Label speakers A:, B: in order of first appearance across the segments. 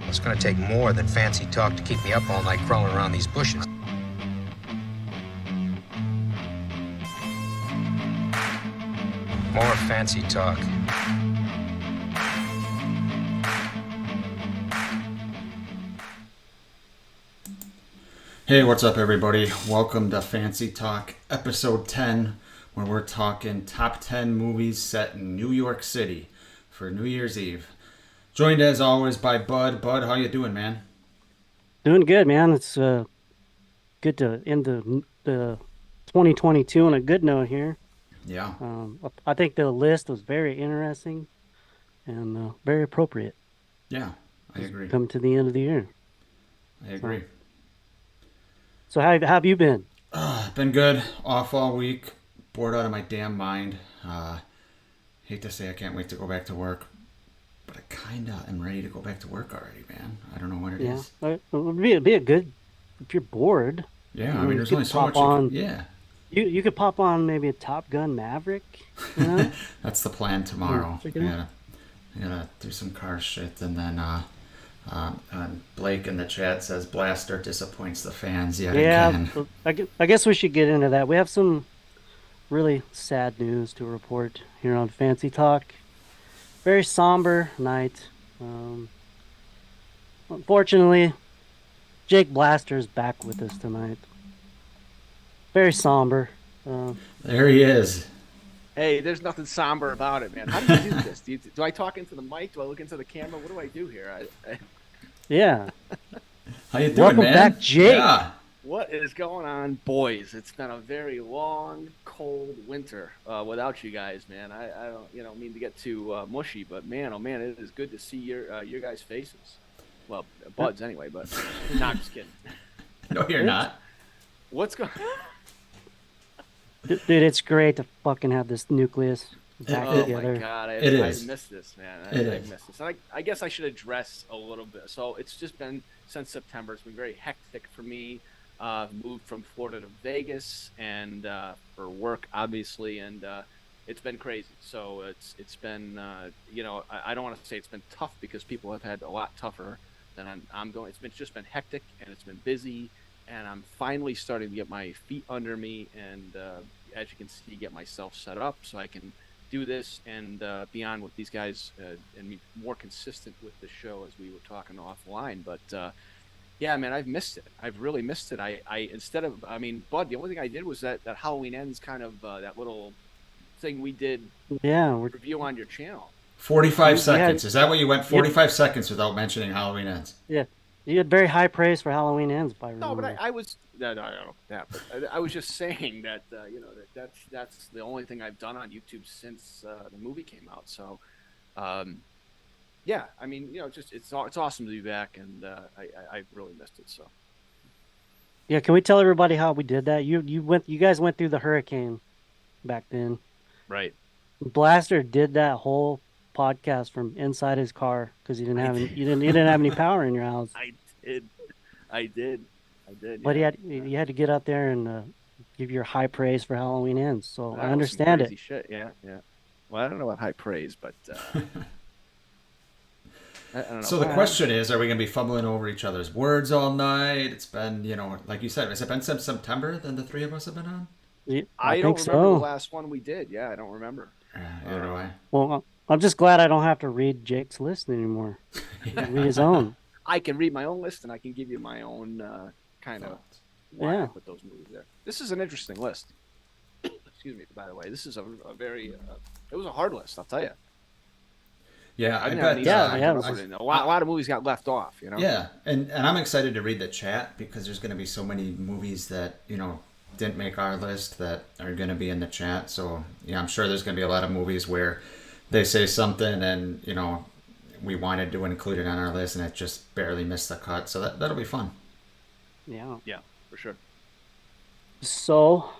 A: It's gonna take more than fancy talk to keep me up all night crawling around these bushes. More fancy talk.
B: Hey, what's up, everybody? Welcome to Fancy Talk, episode 10, where we're talking top 10 movies set in New York City for New Year's Eve. Joined as always by Bud. Bud, how you doing, man?
C: Doing good, man. It's good to end the 2022 on a good note here.
B: Yeah,
C: I think the list was very interesting and very appropriate.
B: yeah, I agree.
C: Come to the end of the year.
B: I agree.
C: So how have you been?
B: Been good. Off all week. Bored out of my damn mind. Hate to say I can't wait to go back to work, but I kinda am ready to go back to work already, man. I don't know what it
C: Yeah,
B: is.
C: it would be a good if you're bored.
B: Yeah, I
C: You
B: mean,
C: you
B: there's
C: could
B: only so
C: pop
B: much.
C: on.
B: Yeah,
C: You could pop on maybe a Top Gun Maverick. You know,
B: that's the plan tomorrow.
C: check it out.
B: I gotta do some car shit, and then Blake in the chat says Blaster disappoints the fans yet
C: Yeah,
B: again.
C: I guess we should get into that. We have some really sad news to report here on Fancy Talk. Very somber night. Um, Unfortunately, Jake Blaster's back with us tonight. Very somber. Uh,
B: There he is.
D: Hey, there's nothing somber about it, man. How do you do this? Do I talk into the mic? Do I look into the camera? What do I do here?
C: yeah.
B: How you doing,
C: Welcome
B: man?
C: back, Jake.
B: Yeah.
D: What is going on, boys? It's been a very long, cold winter without you guys, man. I don't, mean to get too mushy, but man, oh man, it is good to see your guys' faces. Well, Bud's anyway, but not just kidding.
B: No, you're not.
D: What's going?
C: Dude, it's great to fucking have this nucleus back
D: Oh
C: together.
D: my god,
B: It
D: I
B: is.
D: missed this, man.
B: It
D: I
B: is.
D: missed this. And I guess I should address a little bit. So it's just been since September. It's been very hectic for me. Moved from Florida to Vegas and for work, obviously, and it's been crazy. So it's been I don't want to say it's been tough because people have had a lot tougher than I'm going. It's just been hectic and it's been busy, and I'm finally starting to get my feet under me and as you can see, get myself set up so I can do this and be on with these guys and be more consistent with the show as we were talking offline. But yeah, man, I've missed it. I've really missed it. I instead of, I mean, Bud, the only thing I did was that Halloween Ends kind of that little thing we did
C: Yeah,
D: review on your channel.
B: 45
C: You
B: seconds.
C: had-
B: Is that what you went? 45 seconds without mentioning Halloween Ends.
C: yeah. You had very high praise for Halloween Ends, if I
D: No,
C: remember.
D: but I was no, that. But I was just saying that that's the only thing I've done on YouTube since the movie came out. So, yeah, I mean, just it's awesome to be back, and I really missed it. So,
C: Yeah, can we tell everybody how we did that? You guys went through the hurricane back then.
D: right.
C: Blaster did that whole podcast from inside his car because you didn't have any power in your house.
D: I did.
C: But
D: Yeah.
C: you had to get out there and give your high praise for Halloween Ends. So
D: That
C: I
D: was
C: understand
D: some crazy
C: it.
D: Shit. Yeah. Well, I don't know about high praise, but I don't know.
B: So the question is, are we going to be fumbling over each other's words all night? It's been, like you said, has it been since September that the three of us have been on?
C: Yeah,
D: I
C: think
D: don't remember
C: so.
D: the last one we did. Yeah, I don't remember.
B: Either do I.
C: Well, I'm just glad I don't have to read Jake's list anymore. Read his own.
D: I can read my own list and I can give you my own kind of why I
C: Yeah.
D: put those movies there. This is an interesting list. Excuse me, by the way. This is a very it was a hard list, I'll tell you.
B: Yeah, I
D: didn't have
B: bet.
D: any
C: Yeah,
D: time
C: yeah.
D: to put it in. A lot of movies got left off,
B: Yeah, and I'm excited to read the chat because there's going to be so many movies that didn't make our list that are going to be in the chat. So yeah, I'm sure there's going to be a lot of movies where they say something and we wanted to include it on our list and it just barely missed the cut. So that'll be fun.
C: Yeah.
D: Yeah, for sure.
C: So,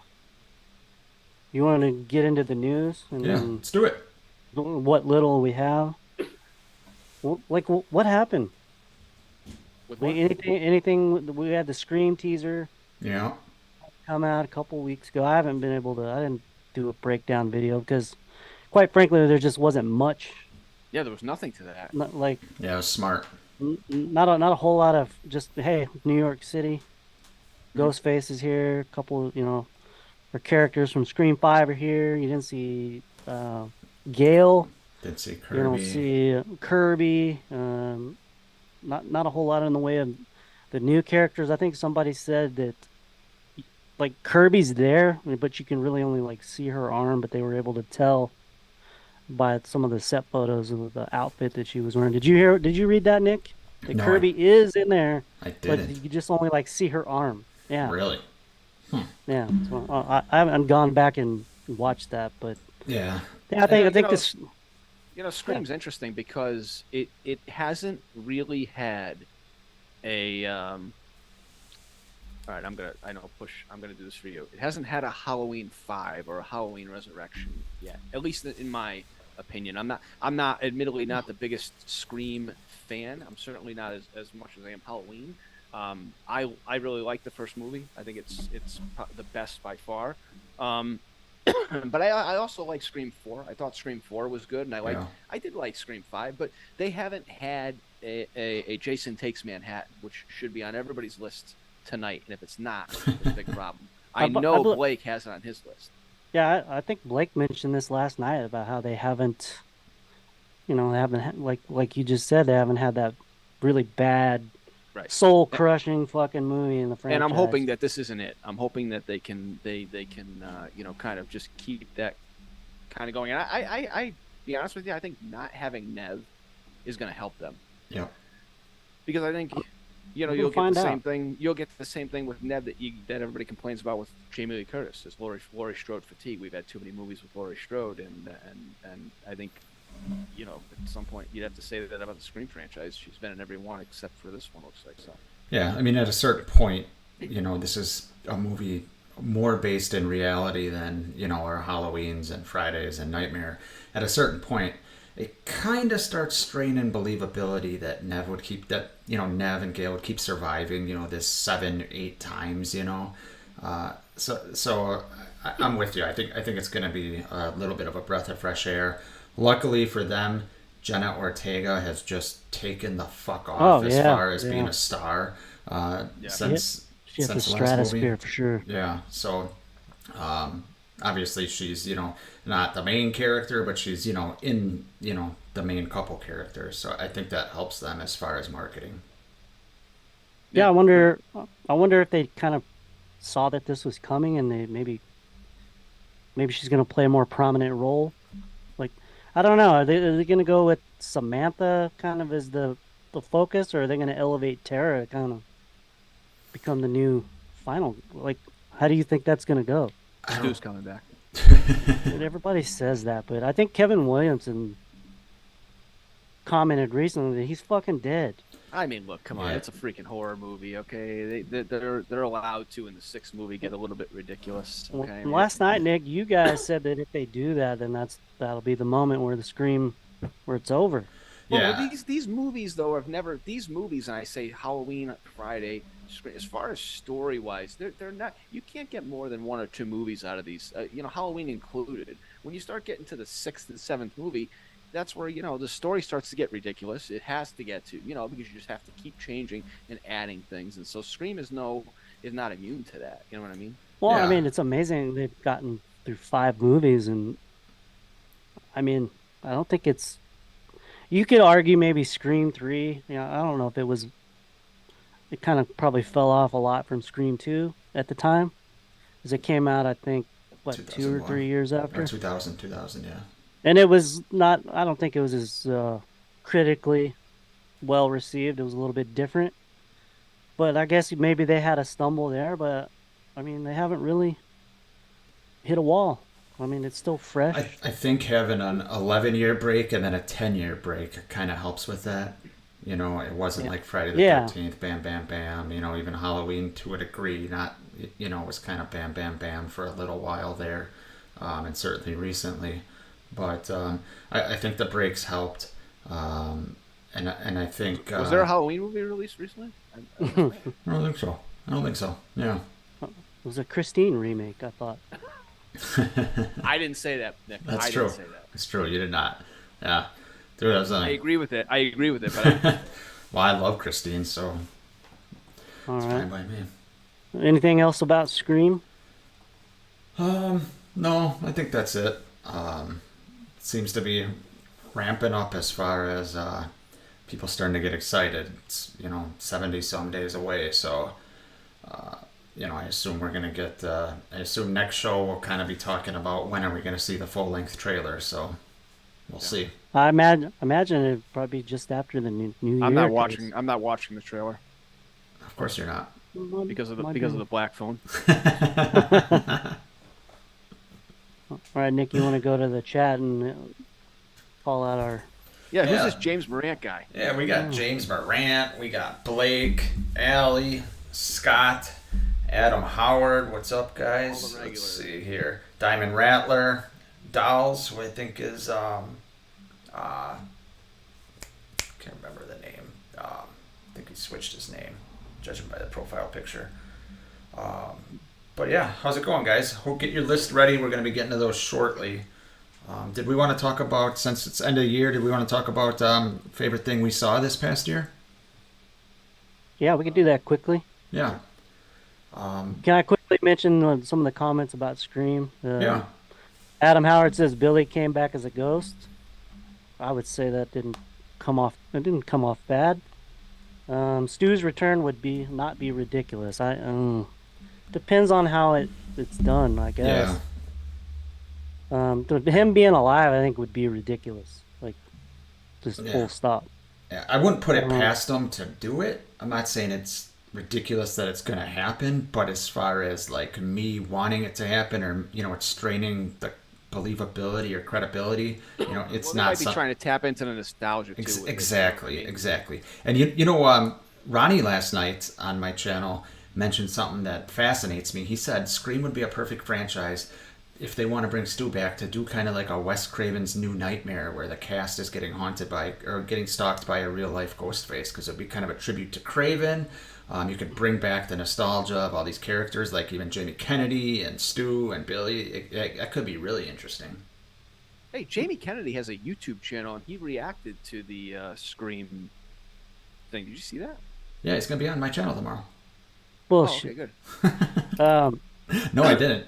C: you want to get into the news and
B: Yeah,
C: then
B: let's do it.
C: what little we have? What happened?
D: With what?
C: Anything? We had the Scream teaser
B: Yeah.
C: come out a couple weeks ago. I didn't do a breakdown video because, quite frankly, there just wasn't much.
D: Yeah, there was nothing to that.
C: Not like
B: Yeah, it was smart.
C: not a whole lot of just hey, New York City, Ghostface is here. A couple, or characters from Scream 5 are here. You didn't see Gale.
B: Did see
C: You don't
B: Kirby.
C: see Kirby. Not a whole lot in the way of the new characters. I think somebody said that like Kirby's there, but you can really only like see her arm. But they were able to tell by some of the set photos of the outfit that she was wearing. Did you hear? Did you read that, Nick? That
B: No,
C: Kirby is in there,
B: I
C: but
B: didn't.
C: you just only like see her arm. Yeah,
B: Really?
C: yeah. So, I haven't gone back and watched that, but
B: Yeah.
C: yeah, I think
D: know,
C: this.
D: Scream's interesting because it hasn't really had a all right, I'm gonna do this for you. It hasn't had a Halloween 5 or a Halloween Resurrection yet. At least in my opinion. I'm not admittedly not the biggest Scream fan. I'm certainly not as much as I am Halloween. I really like the first movie. I think it's the best by far. But I also like Scream 4. I thought Scream 4 was good, and I did like Scream 5, but they haven't had a Jason Takes Manhattan, which should be on everybody's list tonight. And if it's not, it's a big problem. I know Blake has it on his list.
C: Yeah, I think Blake mentioned this last night about how they haven't, they haven't like you just said, they haven't had that really bad,
D: right,
C: soul crushing fucking movie in the franchise.
D: And I'm hoping that this isn't it. I'm hoping that they can kind of just keep that kind of going. And I be honest with you, I think not having Nev is going to help them.
B: Yeah.
D: Because I think you'll get the same thing. You'll get the same thing with Nev that everybody complains about with Jamie Lee Curtis. Is Laurie Strode fatigue? We've had too many movies with Laurie Strode, and I think at some point you'd have to say that about the Scream franchise. She's been in every one except for this one. Looks like so.
B: Yeah, I mean, at a certain point, this is a movie more based in reality than our Halloweens and Fridays and Nightmare. At a certain point, it kind of starts straining believability that Nev and Gale would keep surviving, this 7-8 times, So I'm with you. I think it's going to be a little bit of a breath of fresh air. Luckily for them, Jenna Ortega has just taken the fuck off far as being a star since
C: she has the
B: last
C: stratosphere
B: movie.
C: for sure.
B: Yeah, so obviously she's not the main character, but she's in the main couple characters. So I think that helps them as far as marketing.
C: Yeah, I wonder if they kind of saw that this was coming and they maybe she's going to play a more prominent role. Like, I don't know. Are they going to go with Samantha kind of as the focus, or are they going to elevate Tara to kind of become the new final? Like, how do you think that's going to go?
D: Stu's coming back.
C: Everybody says that, but I think Kevin Williamson commented recently that he's fucking dead.
D: I mean, look, come on, it's a freaking horror movie, okay? They're allowed to in the 6th movie get a little bit ridiculous. Okay?
C: Well, last night, Nick, you guys said that if they do that, then that'll be the moment where where it's over.
D: Well, these movies though have never. These movies, and I say Halloween, Friday, as far as story wise, they're not. You can't get more than 1 or 2 movies out of these. Halloween included. When you start getting to the 6th and 7th movie, that's where the story starts to get ridiculous. It has to get to because you just have to keep changing and adding things, and so Scream is not immune to that. You know what I mean?
C: Well, I mean, it's amazing they've gotten through 5 movies, and I mean, I don't think it's. You could argue maybe Scream 3. I don't know if it was. It kind of probably fell off a lot from Scream 2 at the time, because it came out, I think, 2 or 3 years after.
B: Or 2000, yeah.
C: And it was not. I don't think it was as critically well received. It was a little bit different. But I guess maybe they had a stumble there. But I mean, they haven't really hit a wall. I mean, it's still fresh.
B: I think having an 11-year break and then a 10-year break kind of helps with that. It wasn't like Friday the 13th, bam, bam, bam. Even Halloween to a degree, not, it was kind of bam, bam, bam for a little while there, and certainly recently. But I think the breaks helped, and I think.
D: Was there a Halloween movie released recently?
B: I don't think so. Yeah.
C: It was a Christine remake, I thought.
D: I didn't say that, Nick.
B: That's
D: I
B: true.
D: didn't say that.
B: It's true. You did not. Yeah, dude. I was
D: I
B: like,
D: agree with it. But
B: well, I love Christine, so
C: All
B: it's
C: right.
B: fine by me.
C: Anything else about Scream?
B: No, I think that's it. It seems to be ramping up as far as people starting to get excited. It's 70 some days away, so I assume we're gonna get. I assume next show we'll kind of be talking about when are we gonna see the full length trailer. So we'll see.
C: I imagine it'd probably be just after the new year.
D: I'm not
C: 'cause-
D: watching. I'm not watching the trailer
B: Of course you're not.
D: because of
C: Might
D: the
C: be-
D: black phone.
C: All right, Nick, you want to go to the chat and call out our?
D: Yeah, who's
B: Yeah.
D: this James Morant guy?
B: Yeah, we got James Morant, we got Blake, Allie, Scott, Adam Howard. What's up, guys?
D: All the
B: Let's
D: regulars.
B: see here. Diamond Rattler, Dolls, who I think is can't remember the name. I think he switched his name, judging by the profile picture. But yeah, how's it going, guys? Hope get your list ready. We're going to be getting to those shortly. Did we want to talk about, since it's end of the year, did we want to talk about favorite thing we saw this past year?
C: Yeah, we could do that quickly.
B: Yeah.
C: Can I quickly mention some of the comments about Scream?
B: Yeah.
C: Adam Howard says Billy came back as a ghost. I would say that didn't come off. It didn't come off bad. Stu's return would not be ridiculous. Depends on how it's done, I guess. Him being alive, I think, would be ridiculous. Like, just
B: Yeah.
C: full stop.
B: Yeah, I wouldn't put it
C: Uh-huh.
B: past them to do it. I'm not saying it's ridiculous that it's going to happen, but as far as like me wanting it to happen, or it's straining the believability or credibility, it's
D: Well, they
B: not
D: might be
B: something.
D: trying to tap into the nostalgia too. with it,
B: Exactly,
D: you know?
B: exactly. And Ronnie last night on my channel mentioned something that fascinates me. He said Scream would be a perfect franchise if they want to bring Stu back to do kind of like a Wes Craven's New Nightmare, where the cast is getting haunted by or getting stalked by a real life ghost face, because it would be kind of a tribute to Craven. You could bring back the nostalgia of all these characters, like even Jamie Kennedy and Stu and Billy. That could be really interesting.
D: Hey, Jamie Kennedy has a YouTube channel, and he reacted to the Scream thing. Did you see that?
B: Yeah, it's gonna be on my channel tomorrow.
D: Oh, okay,
C: Bullshit.
D: good.
B: No, I didn't.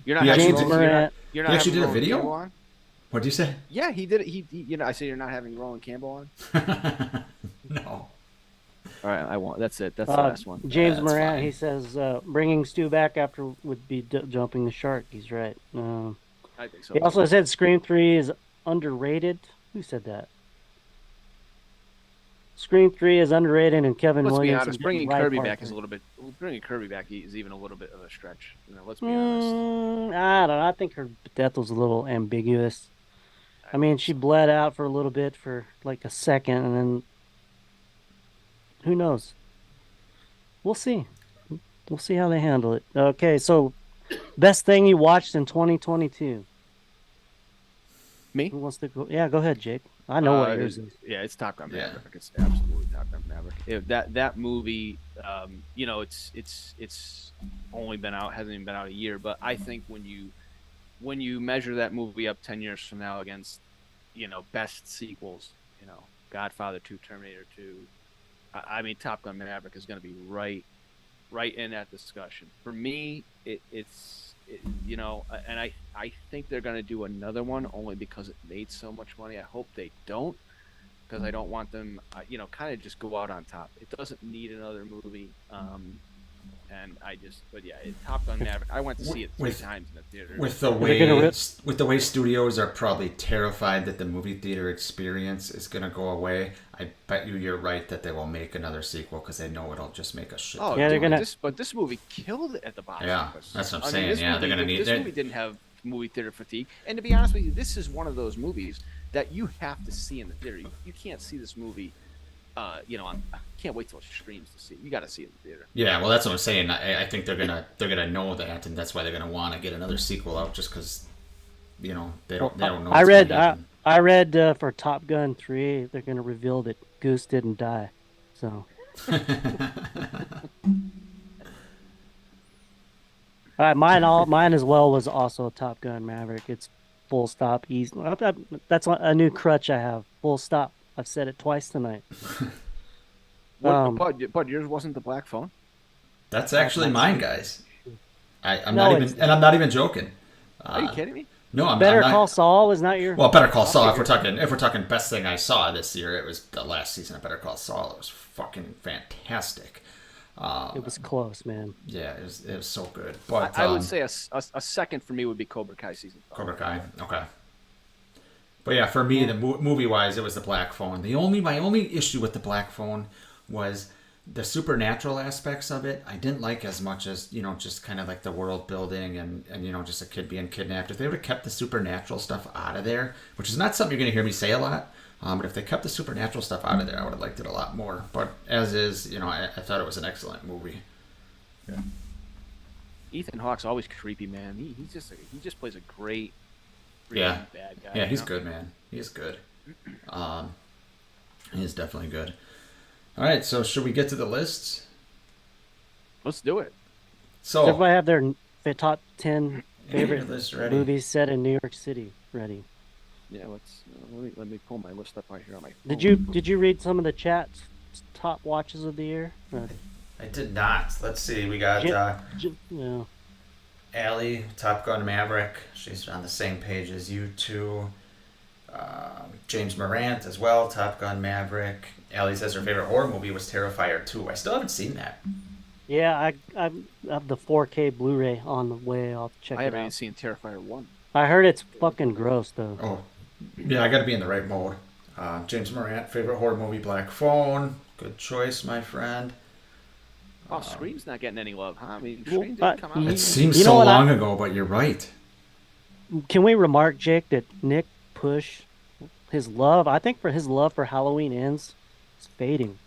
D: You're not
B: He
D: having
B: actually
C: James
B: did-
D: Roland-
C: Morant.
D: You're not
B: He actually
D: having
B: did a
D: Roland
B: video?
D: Campbell on?
B: What'd you say?
D: Yeah, he did it. I said you're not having Roland Campbell on.
B: No.
D: All right, I won't. That's it. That's the last one.
C: James
B: That's
C: Morant,
B: fine.
C: he says bringing Stu back after would be jumping the shark. He's right.
D: I think so.
C: He also said Scream 3 is underrated. Who said that? Scream 3 is underrated, and Kevin
D: Let's be
C: Williams.
D: honest.
C: and
D: Bringing
C: Ry
D: Kirby
C: Parker.
D: back is a little bit. Bringing Kirby back is even a little bit of a stretch. Let's be honest.
C: I don't know. I think her death was a little ambiguous. I mean, she bled out for a little bit for like a second, and then who knows? We'll see. We'll see how they handle it. Okay, so best thing you watched in 2022.
D: Me?
C: Who wants to go? Yeah, go ahead, Jake. I know what
D: it
C: yours
D: is-
C: is.
D: Yeah, it's Top Gun
B: Yeah.
D: Maverick. It's absolutely Top Gun Maverick. That movie, it's only been out, hasn't even been out a year. But I think when you measure that movie up 10 years from now against, best sequels, Godfather 2, Terminator 2, I mean, Top Gun Maverick is going to be right in that discussion. For me, and I think they're going to do another one only because it made so much money. I hope they don't, because I don't want them, kind of just go out on top. It doesn't need another movie. Top Gun Maverick. I went to see it three times in the theater.
B: With the way studios are probably terrified that the movie theater experience is going to go away, I bet you're right that they will make another sequel because they know it'll just make a shit.
D: Oh,
B: ton
C: Yeah,
B: of
C: they're
B: money.
C: gonna-
D: But this movie killed it at the box
B: Yeah,
D: office.
B: that's what I'm
D: I mean,
B: saying.
D: this
B: Yeah,
D: movie-
B: they're gonna need-
D: This
B: they're-
D: movie didn't have movie theater fatigue, and to be honest with you, this is one of those movies that you have to see in the theater. You can't see this movie. I can't wait till it streams to see it. You got to see it in the theater.
B: Yeah, well, that's what I'm saying. I think they're gonna know that, and that's why they're gonna want to get another sequel out, just because, they don't know.
C: I
B: what's
C: read.
B: gonna happen.
C: I read for Top Gun 3, they're going to reveal that Goose didn't die. So All right, mine as well was also Top Gun Maverick. It's full stop. Easy. That's a new crutch I have. Full stop. I've said it twice tonight.
D: What,
C: Um,
D: Bud, yours wasn't the black phone.
B: That's actually mine, guys. I'm
C: No,
B: not
C: it's
B: even, and I'm not even joking.
D: Are you kidding me?
B: No, I'm
C: Better
B: not.
C: Call Saul was not your.
B: Well, Better Call Saul. If we're talking best thing I saw this year, it was the last season of Better Call Saul. It was fucking fantastic.
C: It was close, man.
B: Yeah, it was so good. But
D: I would say a second for me would be Cobra Kai season 5.
B: Cobra Kai. Okay. But yeah, for me, the movie wise, it was the Black Phone. My only issue with the Black Phone was the supernatural aspects of it. I didn't like as much as just kind of like the world building and just a kid being kidnapped. If they would have kept the supernatural stuff out of there, which is not something you're going to hear me say a lot, but if they kept the supernatural stuff out of there, I would have liked it a lot more. But as is, I thought it was an excellent movie.
D: Ethan Hawke's always creepy, man. He just plays a great
B: Yeah.
D: bad guy.
B: Yeah, he's good, man. He's good. He's definitely good. All right, so should we get to the lists?
D: Let's do it.
C: Does
B: So
C: everybody have their top 10 favorite
B: list ready.
C: movies set in New York City ready?
D: Yeah, let me pull my list up right here on my phone.
C: Did you read some of the chat's top watches of the year?
B: I did not. Let's see. We got
C: No.
B: Allie, Top Gun Maverick. She's on the same page as you two. James Morant as well, Top Gun Maverick. Allie says her favorite horror movie was Terrifier 2. I still haven't seen that.
C: Yeah, I have the 4K Blu-ray on the way. I'll check
D: I
C: it
D: haven't even
C: out.
D: seen Terrifier 1.
C: I heard it's fucking gross though.
B: Oh, yeah, I got to be in the right mode. James Morant, favorite horror movie, Black Phone. Good choice, my friend.
D: Oh, Scream's not getting any love, huh? I mean,
C: Well,
D: Scream didn't come out.
B: It seems
C: You know
B: so
C: what
B: long ago, but you're right.
C: Can we remark, Jake, that Nick Push, his love, I think for his love for Halloween Ends, is fading.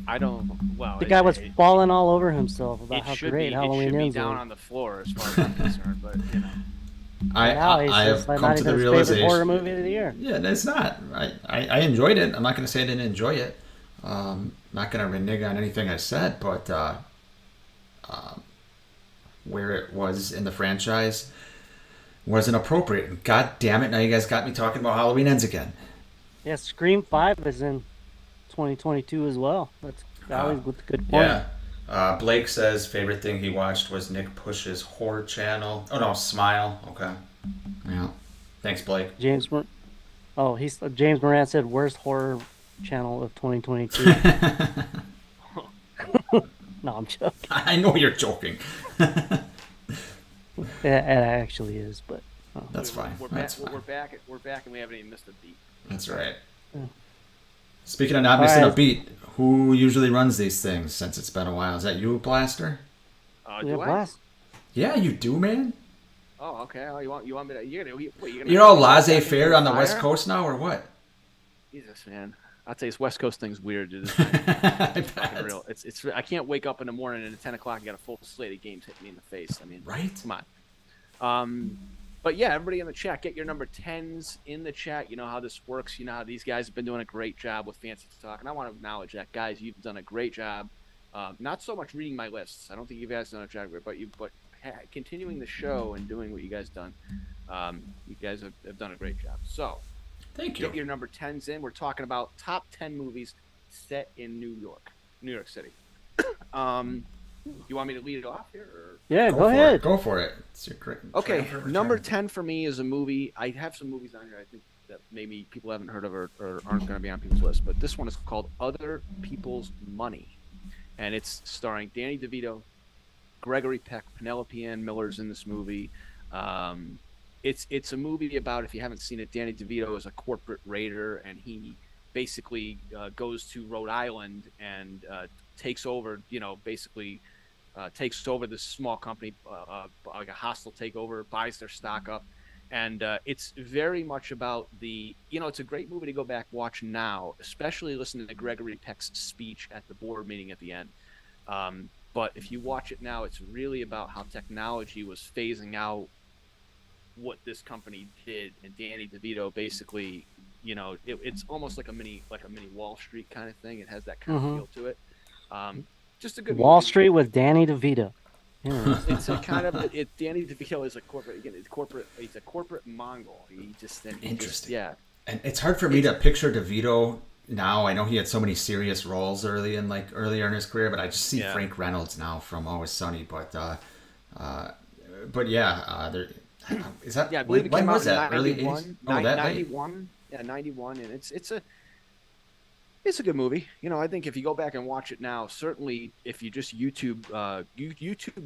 D: I don't. Well,
C: The guy was falling all over himself about
D: It
C: how
D: should
C: great
D: be.
C: Halloween
D: It should be
C: Ends
D: down
C: was.
D: on the floor as far as I'm concerned. But
C: Now he's
B: I
C: just
B: have
C: like
B: come
C: not
B: to
C: even
B: the
C: his favorite
B: realization.
C: horror movie of the year.
B: Yeah, it's not. I enjoyed it. I'm not going to say I didn't enjoy it. Not going to renege on anything I said, but where it was in the franchise wasn't appropriate. God damn it! Now you guys got me talking about Halloween Ends again.
C: Yeah, Scream 5 is in 2022 as well. That's always with good point.
B: Yeah. Blake says favorite thing he watched was Nick Push's horror channel. Oh no, Smile. Okay. Yeah. Thanks, Blake.
C: James Morant said worst horror channel of 2022. No, I'm joking.
B: I know you're joking.
C: It actually is, but
B: That's fine.
D: We're
B: That's
D: back.
B: fine.
D: We're back, and we haven't even missed a beat.
B: That's right.
C: Yeah.
B: Speaking of not missing a
C: right.
B: beat, who usually runs these things since it's been a while? Is that you, Blaster?
C: yeah,
D: Do I?
C: blast.
B: Yeah, you do, man.
D: Oh, okay. Oh, you want me to? You're gonna.
B: You're all laissez-faire on the West Coast now, or what?
D: Jesus, man. I'll tell you, this West Coast thing's weird, dude.
B: I
D: It's fucking
B: bet.
D: real. It's. I can't wake up in the morning and at 10 o'clock I got a full slate of games hitting me in the face. I mean,
B: Right?
D: come on. But yeah, everybody in the chat, get your number 10s in the chat. You know how this works. You know how these guys have been doing a great job with Fancy Talk, and I want to acknowledge that, guys. You've done a great job. Not so much reading my lists. I don't think you guys done a job, but continuing the show and doing what you guys done. You guys have done a great job. So
B: Thank
D: get
B: you.
D: your number 10s in. We're talking about top 10 movies set in New York City. You want me to lead it off here? Or?
C: Yeah, go
B: for
C: ahead.
B: it. Go for it. It's your great.
D: Okay,
B: favorite
D: number
B: channel.
D: 10 for me is a movie. I have some movies on here I think that maybe people haven't heard of or aren't going to be on people's list, but this one is called Other People's Money, and it's starring Danny DeVito, Gregory Peck, Penelope Ann Miller's in this movie. It's a movie about, if you haven't seen it, Danny DeVito is a corporate raider, and he basically goes to Rhode Island and takes over, takes over this small company, like a hostile takeover, buys their stock up. And it's very much about it's a great movie to go back, watch now, especially listening to Gregory Peck's speech at the board meeting at the end. But if you watch it now, it's really about how technology was phasing out what this company did. And Danny DeVito basically, it's almost like a mini Wall Street kind of thing. It has that kind of feel to it. Just a good
C: Wall
D: movie.
C: Street with Danny DeVito. Interesting.
D: It's a kind of Danny DeVito is a corporate again. He's a corporate Mongol. He just
B: Interesting.
D: Yeah.
B: And it's hard for me to picture DeVito now. I know he had so many serious roles earlier in his career, but I just see
D: Yeah.
B: Frank Reynolds now from Always Sunny. But yeah, there. Is that
D: Yeah, I believe it came
B: when
D: out
B: was
D: in
B: that? Early
D: 91.
B: 80s? Oh, that late.
D: 91. Yeah, 91, and it's a good movie. You know, I think if you go back and watch it now, certainly if you just YouTube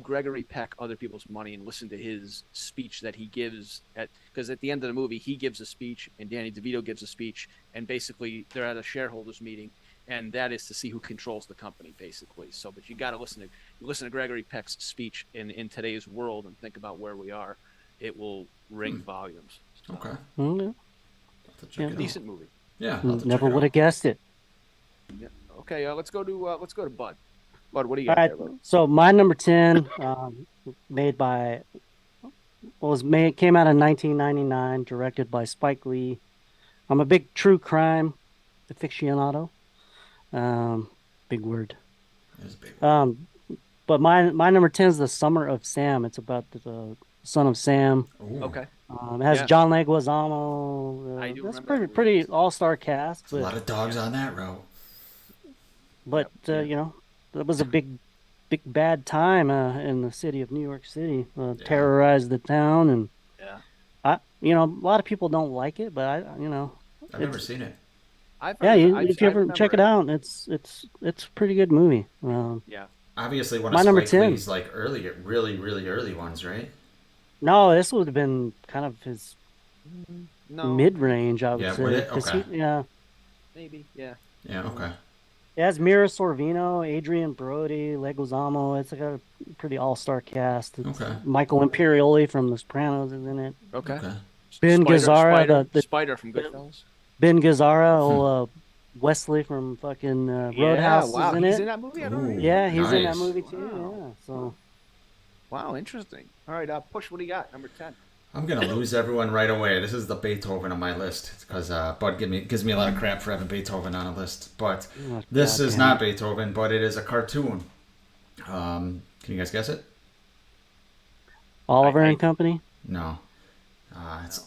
D: Gregory Peck, Other People's Money, and listen to his speech that he gives because at the end of the movie he gives a speech and Danny DeVito gives a speech, and basically they're at a shareholders meeting, and that is to see who controls the company, basically. So, but you got to listen to Gregory Peck's speech in today's world and think about where we are. It will ring volumes. So,
B: Okay.
C: Mm,
B: I'll have to check it out.
D: decent movie.
B: Yeah. I'll have to
C: never
B: check it
C: would
B: out.
C: have guessed it.
D: Yeah. Okay, let's go to Bud. Bud, what do you
C: All
D: got
C: right,
D: there, bud?
C: so my number 10, came out in 1999, directed by Spike Lee. I'm a big true crime aficionado. Big word.
B: It's a big one.
C: But my number 10 is The Summer of Sam. It's about the son of Sam.
B: Ooh,
D: Okay.
C: It has
D: Yeah.
C: John Leguizamo.
D: I do
C: That's
D: remember that
C: pretty
D: movie.
C: all-star cast.
B: a lot of dogs on that route.
C: But you know, that was a big bad time in the city of New York City. Terrorized the town, and
D: Yeah.
C: a lot of people don't like it, but
B: I've never
C: it's-
B: seen it.
D: I've
C: yeah,
D: heard-
C: if you
D: I
C: ever check it
D: remember
C: out, it's a pretty good movie.
D: Yeah.
B: Obviously, one
C: My
B: of
C: number
B: Spike
C: 10.
B: Lee's like really early ones, right?
C: No, this would have been kind of his
D: No.
C: mid-range, I would
B: Yeah,
C: say.
B: would it?
C: 'Cause
B: Okay.
C: yeah,
D: Maybe. Yeah.
B: Yeah. Okay.
C: it has Mira Sorvino, Adrian Brody, Leguizamo. It's like a pretty all-star cast. It's
B: Okay.
C: Michael Imperioli from The Sopranos is in it.
D: Okay.
B: Okay.
C: Ben Gazzara, the
D: Spider from Goodfellas.
C: Ben Gazzara, old Wesley from fucking Roadhouse
D: Wow,
C: is in
D: he's
C: it.
D: in that movie. I don't
B: Ooh.
D: know.
C: Yeah, he's in that
B: Nice.
C: movie too.
D: Wow.
C: Yeah, so
D: Wow, interesting. All right, Push. What do you got? Number 10.
B: I'm gonna lose everyone right away. This is the Beethoven on my list because Bud gives me a lot of crap for having Beethoven on a list. But
C: Oh,
B: this is
C: goddamn.
B: not Beethoven, but it is a cartoon. Can you guys guess it?
C: Oliver
D: I-
C: and Company,
B: No.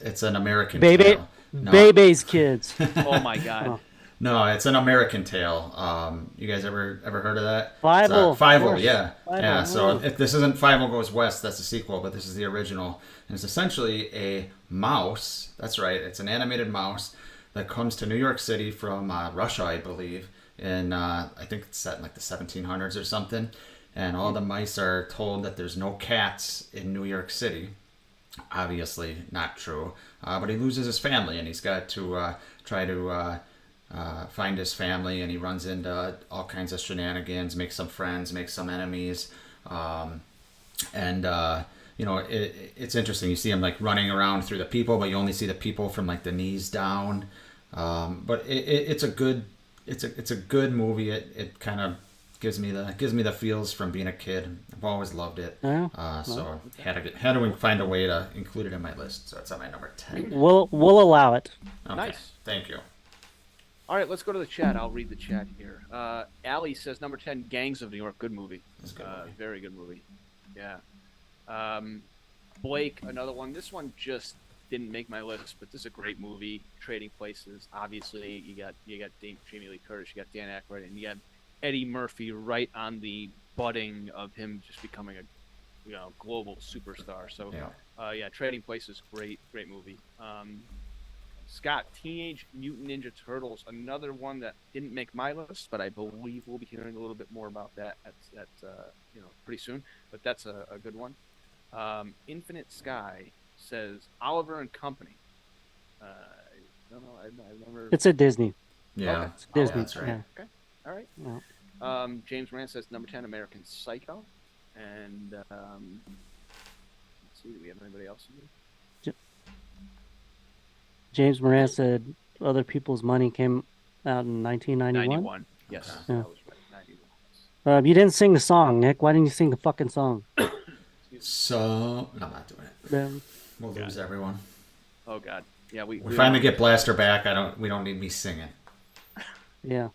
B: It's an American
C: Baby,
B: tale. No.
C: Bebe's Kids.
D: Oh my God.
C: Oh.
B: No, it's an American tale. You guys ever heard of that?
C: Fievel,
B: It's, Fievel,
C: of course.
B: yeah.
C: Fievel,
B: Yeah, so
C: yeah.
B: if this isn't Fievel Goes West, that's the sequel, but this is the original. And it's essentially a mouse. That's right, it's an animated mouse that comes to New York City from Russia, I believe. And I think it's set in like the 1700s or something. And all the mice are told that there's no cats in New York City. Obviously not true. But he loses his family, and he's got to try to find his family, and he runs into all kinds of shenanigans, makes some friends, makes some enemies, and it's interesting. You see him like running around through the people, but you only see the people from like the knees down. But it's a good movie. It kind of gives me the feels from being a kid. I've always loved it.
C: Yeah.
B: So had to find a way to include it in my list. So it's on my number 10.
C: We'll allow it.
B: Okay.
D: Nice.
B: Thank you.
D: All right, let's go to the chat. I'll read the chat here. Allie says number 10, Gangs of New York. Good movie.
B: That's a good movie.
D: Very good movie. Yeah. Blake, another one. This one just didn't make my list, but this is a great movie. Trading Places. Obviously, you got Jamie Lee Curtis, you got Dan Aykroyd, and you got Eddie Murphy right on the budding of him just becoming a global superstar. So
B: Yeah.
D: Trading Places, great movie. Scott, Teenage Mutant Ninja Turtles, another one that didn't make my list, but I believe we'll be hearing a little bit more about that at pretty soon. But that's a good one. Infinite Sky says Oliver and Company. I don't know. I've never.
C: It's at Disney.
B: Yeah.
D: Okay.
C: It's Disney.
B: that's right.
C: Yeah.
D: Okay. All right.
C: Yeah.
D: James Rand says number 10, American Psycho, and let's see, do we have anybody else in here?
C: James Moran said Other People's Money came out in 1991.
D: 91. Yes,
B: Okay.
C: Yeah.
D: that was right. 91.
C: You didn't sing the song, Nick. Why didn't you sing the fucking song?
B: So I'm not doing it.
C: Um,
B: We'll lose everyone.
D: Oh God. Yeah, we
B: finally get Blaster back. We don't need me singing.
C: yeah.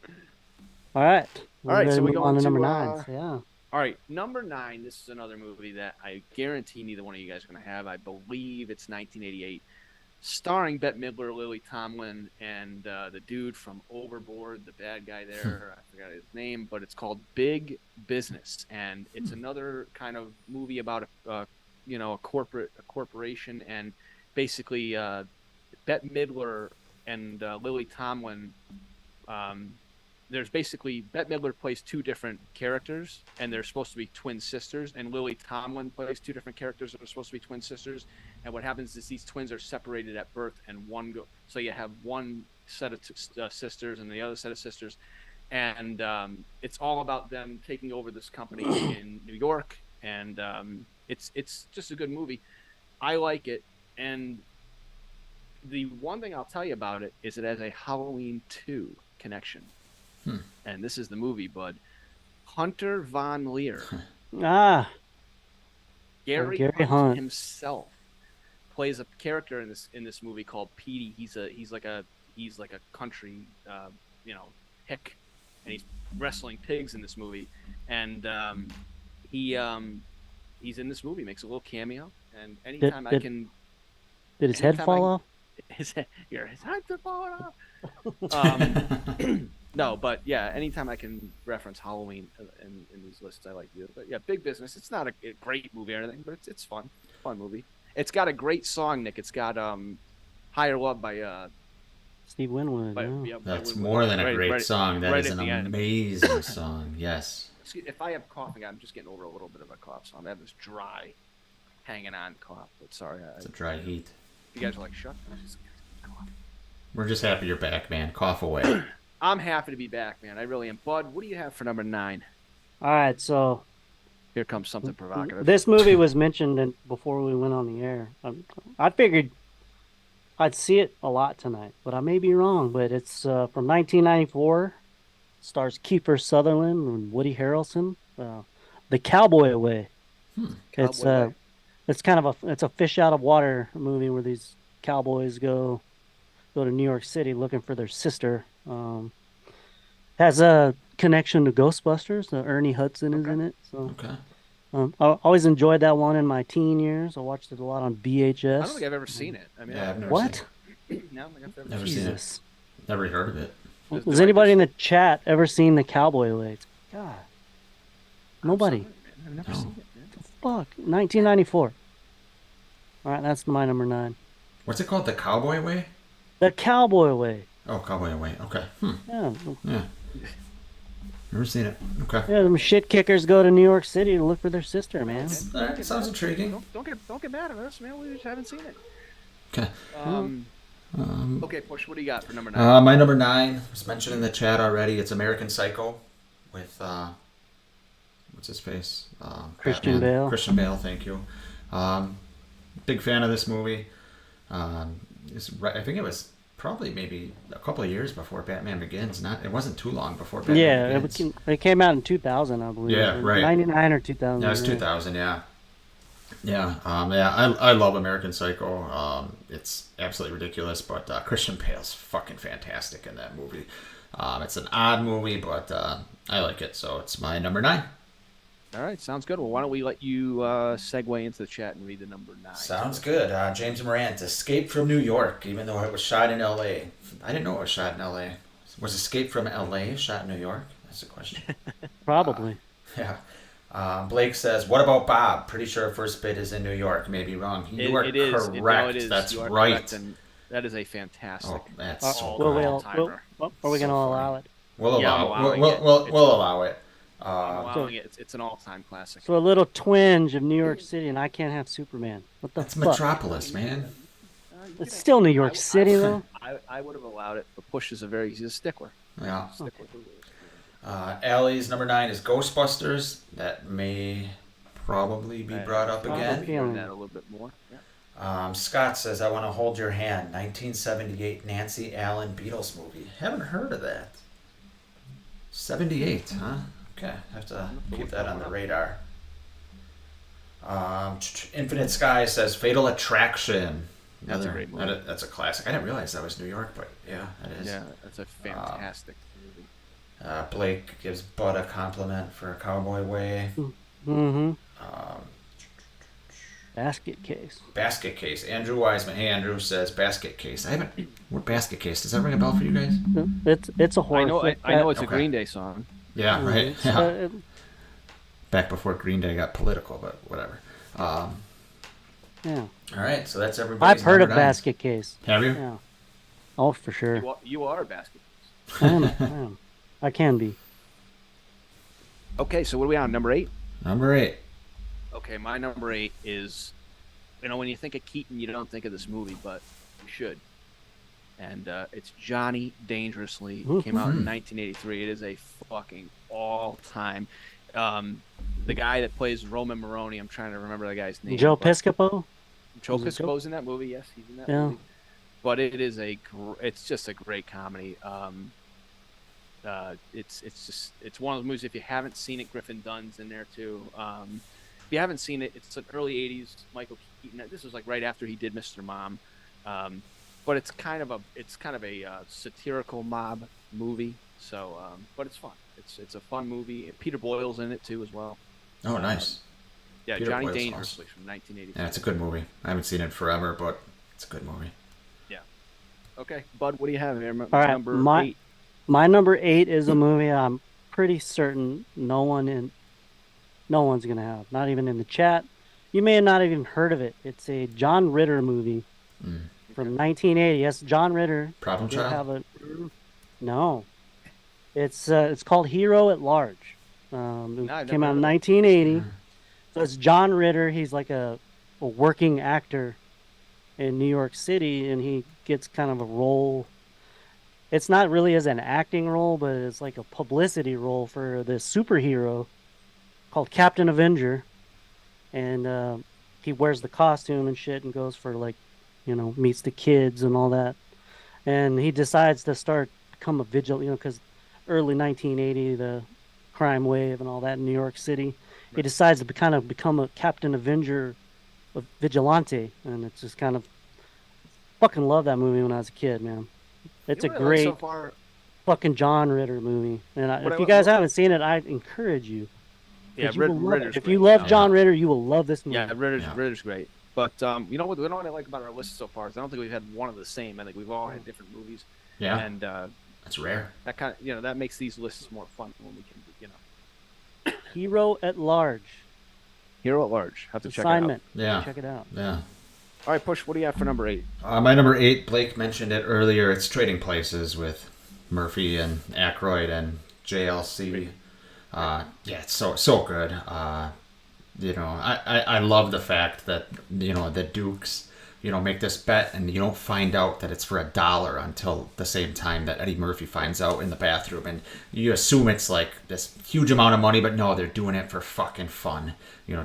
C: All right.
D: All right, so
C: we
D: we
C: go
D: go
C: on to
D: into,
C: number 9. So, yeah.
D: All right, number 9. This is another movie that I guarantee neither one of you guys are going to have. I believe it's 1988, starring Bette Midler, Lily Tomlin, and the dude from Overboard, the bad guy there. I forgot his name, but it's called Big Business, and it's another kind of movie about a corporation, and basically Bette Midler and Lily Tomlin. There's basically Bette Midler plays two different characters, and they're supposed to be twin sisters. And Lily Tomlin plays two different characters that are supposed to be twin sisters. And what happens is these twins are separated at birth, and so you have one set of sisters and the other set of sisters, and it's all about them taking over this company in New York. And it's just a good movie. I like it, and the one thing I'll tell you about it is it has a Halloween 2 connection. And this is the movie, bud. Hunter Von Leer,
C: Ah,
D: Gary
C: Gary
D: Hunt
C: Hunt.
D: himself, plays a character in this movie called Petey. He's like a country hick, and he's wrestling pigs in this movie. And he's in this movie, makes a little cameo. And anytime I can,
C: did his head
D: anytime
C: fall off?
D: his head falling off. No, but yeah, anytime I can reference Halloween in these lists, I like to do it. But yeah, Big Business. It's not a great movie or anything, but it's fun movie. It's got a great song, Nick. It's got "Higher Love" by
C: Steve Winwood. Yeah.
D: by
B: That's
D: Winwood.
B: more than a
D: Right-
B: great
D: right-
B: song. That
D: right
B: is
D: at
B: an
D: the end.
B: amazing song. Yes.
D: If I have coughing, I'm just getting over a little bit of a cough, so I'm having this dry, hanging on cough. But sorry,
B: It's a dry heat.
D: you guys are like, shut up. Cough.
B: We're just happy you're back, man. Cough away.
D: I'm happy to be back, man. I really am. Bud, what do you have for number 9?
C: All right, so
D: Here comes something provocative.
C: this movie was mentioned before we went on the air. I figured I'd see it a lot tonight, but I may be wrong. But it's from 1994. Stars Kiefer Sutherland and Woody Harrelson. The Cowboy Way. It's
D: Cowboy Way.
C: it's kind of it's a fish out of water movie where these cowboys go to New York City looking for their sister. Has a connection to Ghostbusters. Ernie Hudson is in it. So
B: Okay.
C: I always enjoyed that one in my teen years. I watched it a lot on VHS.
D: I don't think I've ever seen it. I mean,
B: Yeah, I've never
C: What?
D: No, I don't think I've ever
B: Never
D: seen
B: seen it.
C: Jesus.
B: Never heard of it.
D: Does
C: Has
D: the
C: anybody in
D: director's-
C: the chat ever seen The Cowboy Way? God. Nobody.
D: Sorry, man. I've never
B: No.
D: seen it, man.
C: Fuck. 1994. All right, that's my number 9.
B: What's it called? The Cowboy Way?
C: The Cowboy Way.
B: Oh, Cowboy Way. Okay.
C: Yeah.
B: Yeah. Never seen it. Okay.
C: Yeah, them shit kickers go to New York City to look for their sister, man.
B: All right, sounds intriguing.
D: Don't get mad at us, man. We just haven't seen it.
B: Okay.
D: Okay, Push. What do you got for number 9?
B: My number 9 was mentioned in the chat already. It's American Psycho with what's his face?
C: Christian
B: Batman.
C: Bale.
B: Christian Bale. Thank you. Big fan of this movie. I think it was probably maybe a couple of years before Batman Begins. It wasn't too long before Batman
C: Yeah,
B: Begins.
C: it came out in 2000, I believe.
B: Yeah, right.
C: 99 or 2000.
B: Yeah, it's 2000. Yeah. Yeah, I love American Psycho. It's absolutely ridiculous, but Christian Bale's fucking fantastic in that movie. It's an odd movie, but I like it, so it's my number 9.
D: All right, sounds good. Well, why don't we let you segue into the chat and read the number 9?
B: Sounds good. James Morant, Escape from New York, even though it was shot in L.A. I didn't know it was shot in L.A. Was Escape from L.A. shot in New York? That's the question.
C: Probably.
B: Yeah. Blake says, what about Bob? Pretty sure first bit is in New York. Maybe wrong. You are
D: It is.
B: correct.
D: It is.
B: That's
D: You are
B: right.
D: correct, and that is a fantastic.
B: Oh, that's so
C: Will
B: good.
C: we
D: all-timer.
C: are we
B: So
C: going to allow
B: funny.
C: it?
B: We'll
D: Yeah, I'm
B: allow
D: allowing
B: we'll,
D: it.
B: we'll,
D: It's-
B: we'll allow it.
D: I'm allowing it. It's an all-time classic.
C: So a little twinge of New York City, and I can't have Superman. What the
B: That's
C: fuck?
B: Metropolis, man.
C: It's still New York City, though.
D: I would have allowed it, but Push is he's a stickler.
B: Yeah.
D: Stickler.
B: Allie's number 9 is Ghostbusters. That may probably be brought up
C: Probably.
B: again.
C: Yeah.
D: That a little bit more. Yeah.
B: Scott says, I want to hold your hand. 1978 Nancy Allen Beatles movie. Haven't heard of that. 78, huh? Okay, have to keep that on the radar. Infinite Sky says Fatal Attraction.
D: That's a great movie.
B: That's a classic. I didn't realize that was New York, but yeah, it is.
D: Yeah, that's a fantastic movie.
B: Blake gives Bud a compliment for Cowboy Way.
C: Mm-hmm.
B: Um,
C: Basket Case.
B: Basket Case. Andrew Wiseman. Hey, Andrew says Basket Case. I haven't. What Basket Case? Does that ring a bell for you guys?
C: It's a horror
D: I know.
C: flick.
D: I know it's a
B: Okay.
D: Green Day song.
B: Yeah, right.
C: It's,
B: Yeah. Back before Green Day got political, but whatever.
C: yeah.
B: All right, so that's everybody's
C: I've heard of
B: number nines.
C: Basket Case.
B: Have you?
C: Yeah. Oh, for sure.
D: You are a basket.
C: I am. I am. I can be.
D: Okay, so what are we on? Number 8?
B: Number 8.
D: Okay, my number 8 is, when you think of Keaton, you don't think of this movie, but you should. And it's Johnny Dangerously. It came out in 1983. It is a fucking all-time. The guy that plays Roman Moroni, I'm trying to remember the guy's name.
C: Joe
D: but-
C: Piscopo.
D: Joe
C: Is it Joe?
D: Piscopo's in that movie. Yes, he's in that
C: Yeah.
D: movie. But it is it's just a great comedy. It's one of those movies. If you haven't seen it, Griffin Dunn's in there too. If you haven't seen it, it's an early '80s Michael Keaton. This was like right after he did Mr. Mom. But it's kind of a satirical mob movie. So, but it's fun. It's a fun movie. Peter Boyle's in it too as well.
B: Oh, nice.
D: Yeah,
B: Peter
D: Johnny
B: Boyle's
D: Dangerously from 1983.
B: Yeah, it's a good movie. I haven't seen it forever, but it's a good movie.
D: Okay, Bud, what do you have here?
C: All right,
D: Number
C: my
D: 8.
C: my number 8 is a movie I'm pretty certain no one's gonna have. Not even in the chat. You may have not even heard of it. It's a John Ritter movie from 1980. Yes, John Ritter.
B: Problem
C: did
B: Child?
C: have a no. It's called Hero at Large. It
D: I've
C: came
D: never
C: out in
D: heard
C: 1980. So it's John Ritter. He's like a working actor in New York City, and he gets kind of a role. It's not really as an acting role, but it's like a publicity role for this superhero called Captain Avenger, and he wears the costume and shit and goes for meets the kids and all that, and he decides to become a vigilante, because early 1980, the crime wave and all that in New York City. He decides to become a Captain Avenger, a vigilante, and it's just kind of fucking love that movie when I was a kid, man. It's
D: You
C: a
D: know what I like
C: great
D: so far?
C: fucking John Ritter movie, and
D: What
C: if
D: I-
C: you guys haven't seen it, I encourage you.
D: Yeah,
C: 'Cause you will love it.
D: Ritter's
C: If
D: great.
C: you love
B: Yeah.
C: John Ritter, you will love this movie.
D: Yeah, Ritter's
B: Yeah.
D: Ritter's great. But you know what I like about our list so far is I don't think we've had one of the same. I think we've all had different movies,
B: Yeah,
D: and
B: that's rare.
D: that kind of that makes these lists more fun when we can
C: Hero at Large.
D: Hero at Large. Have to
C: Assignment.
B: Yeah.
C: Check it out.
B: Yeah.
D: check it out. All right, Push. What do you have for number 8?
B: My number 8, Blake mentioned it earlier. It's Trading Places with Murphy and Aykroyd and JLC. Yeah, it's so good. I love the fact that the Dukes make this bet and you don't find out that it's for $1 until the same time that Eddie Murphy finds out in the bathroom, and you assume it's like this huge amount of money, but no, they're doing it for fucking fun.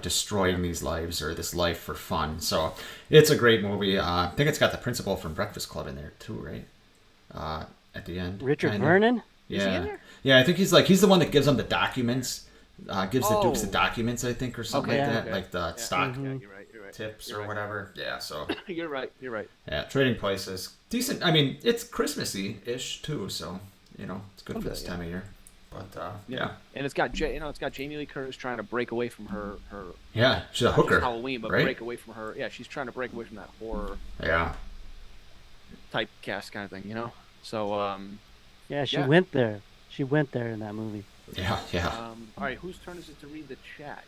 B: Destroying these lives or this life for fun. So it's a great movie. I think it's got the principal from Breakfast Club in there too, right? At the end,
C: Richard
B: kinda.
C: Vernon.
B: Yeah,
D: Is he in there?
B: yeah. I think he's the one that gives them the documents. Gives the Dukes the
D: Oh.
B: documents, I think, or something
D: Okay,
B: like that,
D: okay.
B: like the stock
D: Yeah, you're right.
B: tips
D: You're
B: or
D: right.
B: whatever. Yeah, so
D: You're right.
B: yeah, Trading Places, decent. I mean, it's Christmassy-ish too, so it's good for this time of year. But yeah,
D: And it's got Jamie Lee Curtis trying to break away from her
B: yeah, she's a
D: not just
B: hooker,
D: Halloween, but
B: right?
D: break away from her. Yeah, she's trying to break away from that horror
B: Yeah,
D: type cast kind of thing, So
C: Yeah, she
D: Yeah.
C: went there. She went there in that movie.
B: yeah.
D: all right, whose turn is it to read the chat?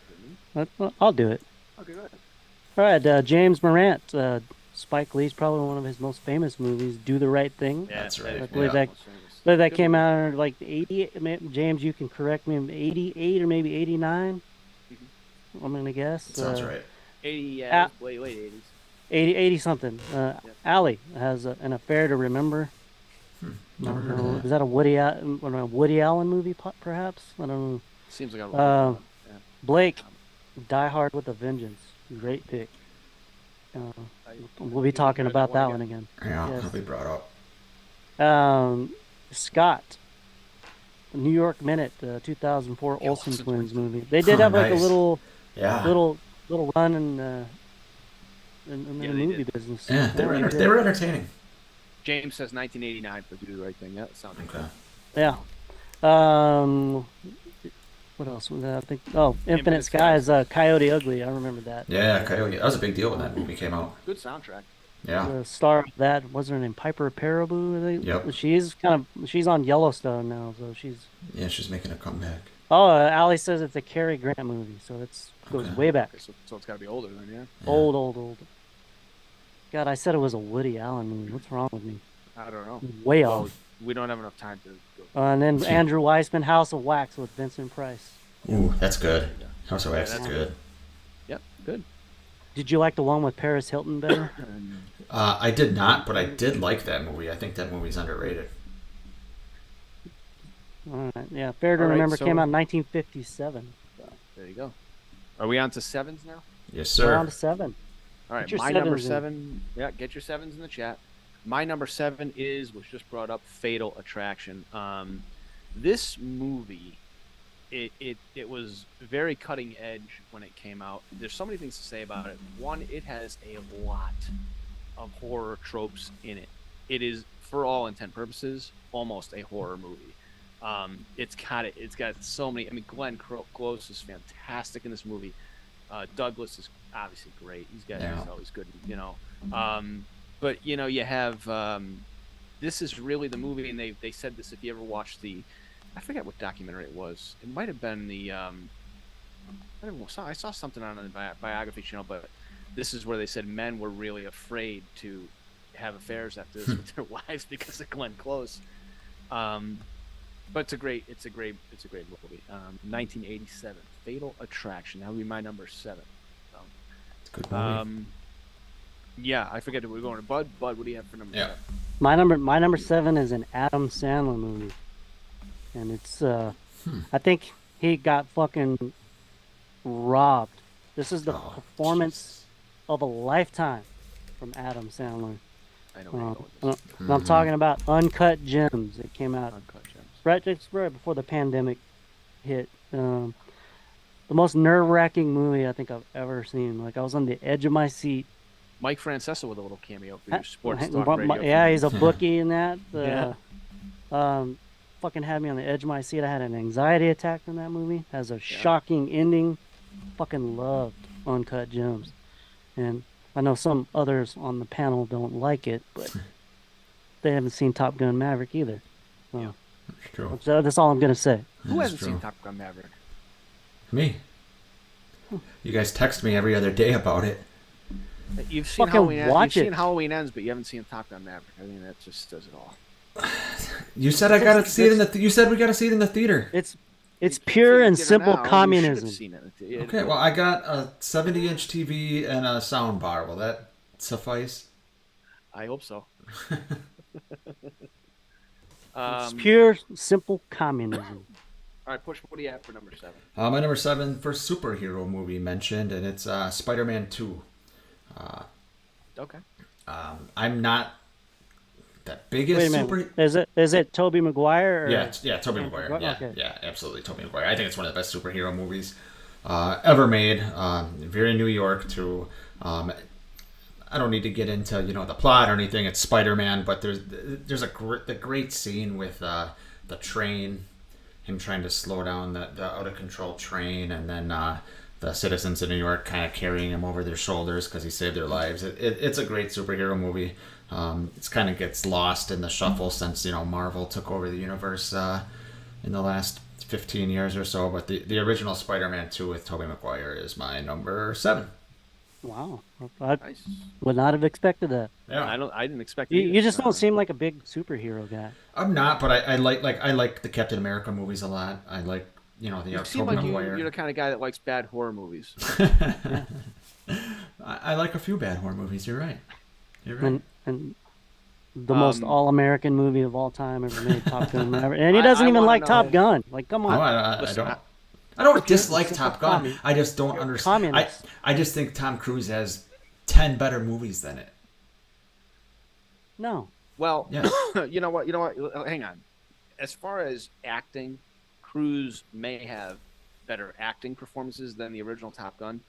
D: Jimmy?
C: I'll do it.
D: Okay, go ahead.
C: All right, James Morant. Spike Lee's probably one of his most famous movies, Do the Right Thing.
D: Yeah,
B: That's right,
C: I believe
B: yeah.
C: that came out in like 80. James, you can correct me. 88 or maybe 89. I'm gonna guess.
B: Sounds right.
D: 80, yeah,
C: Ah.
D: late 80s.
C: 80 something. Allie has an affair to remember.
B: Never heard of
C: Is
B: that.
C: that a Woody Allen movie, perhaps? I don't know.
D: Seems like
C: Blake, Die Hard with a Vengeance. Great pick. We'll be talking about that one again.
B: Yeah,
C: Yes.
B: it'll be brought up.
C: Scott, New York Minute, 2004
D: The
C: Olsen
D: Olsen
C: Twins
D: twins.
C: movie. They did
B: Oh,
C: have like
B: nice.
C: a little
B: Yeah,
C: run in
D: Yeah,
C: the
D: they
C: movie
D: did.
C: business.
B: yeah, they were
C: did.
B: they were entertaining.
D: James says 1989 for Do the Right Thing. Yeah, that sounds
B: Okay.
C: Yeah. Um, what else was that? I think. Oh, Infinite Skies. Coyote Ugly. I remember that.
B: Yeah, Coyote. That was a big deal when that movie came out.
D: Good soundtrack.
B: Yeah.
C: The star of that, what's her name? Piper Perabo. I
B: Yep.
C: think she's on Yellowstone now, so she's.
B: Yeah, she's making a comeback.
C: Oh, Ali says it's a Cary Grant movie, so it's goes
B: Okay.
C: way back.
D: Okay, so it's got to be older then, yeah.
B: Yeah.
C: Old. God, I said it was a Woody Allen movie. What's wrong with me?
D: I don't know.
C: Way
D: Well,
C: off.
D: we don't have enough time to go.
C: And then Andrew Weissman, House of Wax with Vincent Price.
B: Ooh, that's good. House of
D: Yeah,
B: Wax is
D: that's
B: good.
D: Yep, good.
C: Did you like the one with Paris Hilton better?
B: I did not, but I did like that movie. I think that movie's underrated.
C: All right, yeah, Fair to
D: All right,
C: Remember
D: so-
C: came out in 1957.
D: There you go. Are we on to sevens now?
B: Yes,
C: We're
B: sir.
C: on to 7.
D: All right,
C: Get your
D: my number
C: sevens in.
D: 7. Yeah, get your sevens in the chat. My number 7 was just brought up, Fatal Attraction. This movie, it was very cutting edge when it came out. There's so many things to say about it. One, it has a lot of horror tropes in it. It is, for all intent purposes, almost a horror movie. It's got so many. I mean, Glenn Close is fantastic in this movie. Douglas is obviously great. He's always good, you know. But you know, you have this is really the movie, and they said this if you ever watched I forget what documentary it was. It might have been I don't know. I saw something on the biography channel, but this is where they said men were really afraid to have affairs after this with their wives because of Glenn Close. But it's a great movie. 1987, Fatal Attraction. That would be my number 7.
B: It's a good movie.
D: Yeah, I forget that we're going to Bud. Bud, what do you have for number 7?
C: My number 7 is an Adam Sandler movie, and it's I think he got fucking robbed. This is the performance of a lifetime from Adam Sandler.
D: I know where you're going with this.
C: And I'm talking about Uncut Gems. It came out
D: Uncut Gems.
C: right before the pandemic hit. The most nerve-wracking movie I think I've ever seen. Like, I was on the edge of my seat.
D: Mike Francesa with a little cameo for your sports
C: Hey,
D: talk radio.
C: yeah, he's a bookie in that.
D: Yeah.
C: Fucking had me on the edge of my seat. I had an anxiety attack in that movie. Has a shocking ending. Fucking loved Uncut Gems, and I know some others on the panel don't like it, but they haven't seen Top Gun Maverick either. So
B: That's true.
C: that's all I'm gonna say.
D: Who
B: That's
D: hasn't
B: true.
D: seen Top Gun Maverick?
B: Me. You guys text me every other day about it.
D: You've seen
C: Fucking watch
D: you've
C: it.
D: seen Halloween Ends, but you haven't seen Top Gun Maverick. I mean, that just does it all.
B: You said I gotta see it in the. You said we gotta see it in the theater.
C: It's
D: You
C: pure
D: couldn't
C: and
D: get it
C: simple
D: now, you should have
C: communism.
D: seen it.
B: Okay, well I got a 70-inch TV and a sound bar. Will that suffice?
D: I hope so.
C: It's pure simple communism.
D: All right, Push, what do you have for number 7?
B: My number 7 first superhero movie mentioned, and it's Spider-Man 2.
D: Okay.
B: I'm not the
C: Wait
B: biggest
C: a minute. Is it Tobey Maguire? Or...
B: Yeah, Tobey Maguire. Yeah,
C: Okay.
B: yeah, absolutely, Tobey Maguire. I think it's one of the best superhero movies ever made. Very New York too. I don't need to get into the plot or anything. It's Spider-Man, but there's the great scene with the train, him trying to slow down the out of control train, and then the citizens of New York kind of carrying him over their shoulders because he saved their lives. It's a great superhero movie. It's kind of gets lost in the shuffle since Marvel took over the universe in the last 15 years or so. But the original Spider-Man 2 with Tobey Maguire is my number 7.
C: Wow, I
D: Nice.
C: would not have expected that.
B: Yeah,
D: I didn't expect it
C: You
D: either.
C: just don't seem like a big superhero guy.
B: I'm not, but I like the Captain America movies a lot. I like the
D: You seem
B: Tobey
D: like
B: Maguire.
D: you're the kind of guy that likes bad horror movies.
B: I like a few bad horror movies. You're right. You're right.
C: And the most all-American movie of all time ever made, Top Gun Maverick. And he
D: I
C: doesn't even
D: wanna
C: like
D: know-
C: Top Gun. Like, come
B: No,
C: on.
B: I
D: Listen,
B: don't. I don't dislike
C: You're
B: Top Gun.
C: communist.
B: I just don't
C: You're
B: understand.
C: communist.
B: I just think Tom Cruise has 10 better movies than it.
C: No.
D: Well,
B: Yeah.
D: you know what? Hang on. As far as acting, Cruise may have better acting performances than the original Top Gun.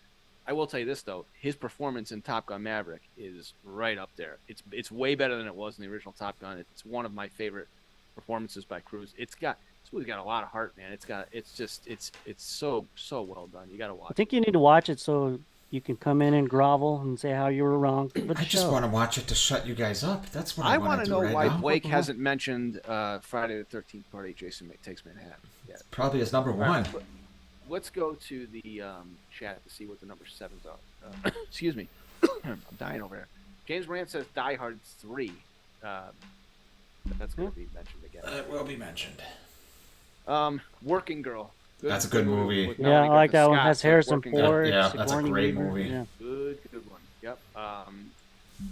D: I will tell you this though, his performance in Top Gun Maverick is right up there. It's way better than it was in the original Top Gun. It's one of my favorite performances by Cruise. It's got This movie's got a lot of heart, man. It's so well done. You got to watch
C: I think you need to watch it so you can come in and grovel and say how you were wrong. But
B: I just want to watch it to shut you guys up. That's what
D: I
B: I
D: want
B: want
D: to
B: to do
D: know
B: right
D: why
B: now.
D: Blake hasn't mentioned Friday the 13th Part 8 Jason Takes Manhattan yet.
B: Probably is number
D: All
B: one.
D: right, let's go to the chat to see what the number 7s are. Excuse me. I'm dying over here. James Rand says Die Hard 3. That's going to be mentioned again.
B: It will be mentioned.
D: Working Girl.
B: That's a good movie.
D: with
C: yeah,
D: Melanie
C: I like
D: Griffith
C: that one.
D: Scott,
C: Has
D: so
C: Harrison
D: Working Girl.
C: Ford.
B: Yeah, that's a
C: Sigourney
B: great
C: Weaver,
B: movie.
C: Yeah.
D: Good one. Yep.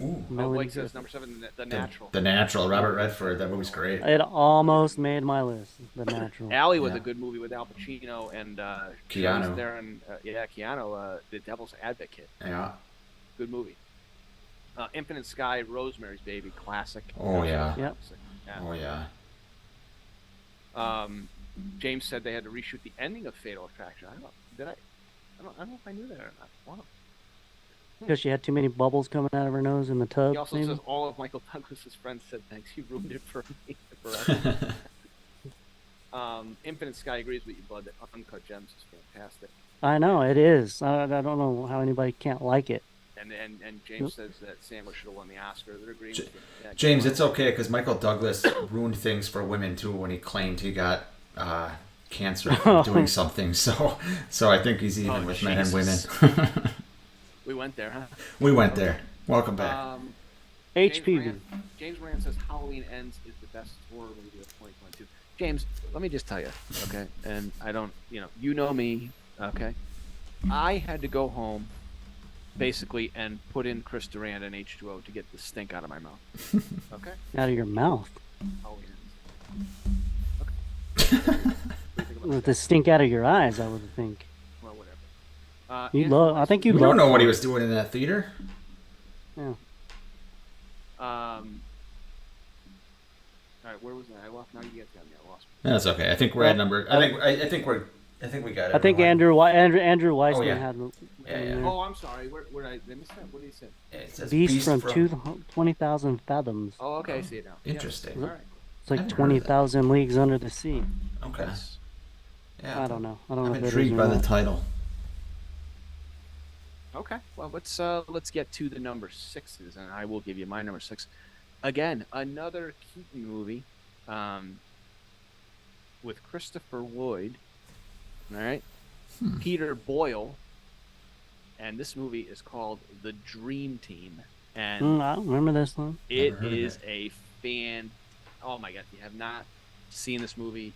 B: Ooh.
C: Melanie
D: Blake says
C: Griffith.
D: number 7, The Natural.
B: The Natural, Robert Redford. That movie's great.
C: It almost made my list. The Natural.
D: Alley was
B: Yeah.
D: a good movie with Al Pacino and
B: Keanu.
D: Charlize Theron. Keanu, The Devil's Advocate.
B: Yeah.
D: Good movie. Infinite Sky, Rosemary's Baby, classic.
B: Oh, yeah.
C: Yep.
D: Yeah.
B: Oh yeah.
D: James said they had to reshoot the ending of Fatal Attraction. I don't know. Did I? I don't know if I knew that or not. Wow.
C: Because she had too many bubbles coming out of her nose in the tub.
D: He also
C: maybe?
D: says all of Michael Douglas's friends said thanks. You ruined it for me forever. Infinite Sky agrees with you, Bud. That Uncut Gems is fantastic.
C: I know it is. I don't know how anybody can't like it.
D: And James says that Sandler should have won the Oscar. They're agreeing with you. Yeah,
B: James, it's okay because Michael Douglas ruined things for women too when he claimed he got cancer from doing something. So I think he's even with men and women.
D: Jesus. We went there, huh?
B: We went there. Welcome back.
C: HPV.
D: James Rand says Halloween Ends is the best horror movie of 2022. James, let me just tell you, okay? And I don't, you know me, okay? I had to go home, basically, and put in Chris Durand and H2O to get the stink out of my mouth. Okay?
C: Out of your mouth.
D: Halloween Ends. Okay. What do you think about
C: With
D: that?
C: the stink out of your eyes, I would think.
D: Well, whatever.
C: You
D: Andrew
C: love. I
D: West-
C: think you
B: We don't
C: love.
B: know what he was doing in that theater.
C: Yeah.
D: All right, where was I? I lost. Now you guys got me. I lost.
B: That's okay. I think we're at number. I think we got it.
C: I think Andrew Weissman
B: yeah.
C: had.
B: Yeah,
C: in
B: yeah.
C: there.
D: Oh, I'm sorry. Where did I miss that? What did he say?
B: It says
C: Beast from
B: from
C: 20,000 fathoms.
D: Oh, okay. I see it now. Yeah.
B: Interesting.
D: All right.
C: It's like
B: I've heard of
C: 20,000 leagues under the sea.
B: Okay.
D: Yes.
B: Yeah.
C: I don't know. I don't
B: I'm
C: know if it is
B: intrigued
C: or
B: by the
C: not.
B: title.
D: Okay. Well, let's get to the number 6s, and I will give you my number 6. Again, another Keaton movie, with Christopher Lloyd. All right. Peter Boyle, and this movie is called The Dream Team, and
C: I don't remember this one.
D: it
B: Never heard of
D: is
B: it.
D: a fan. Oh my God! If you have not seen this movie,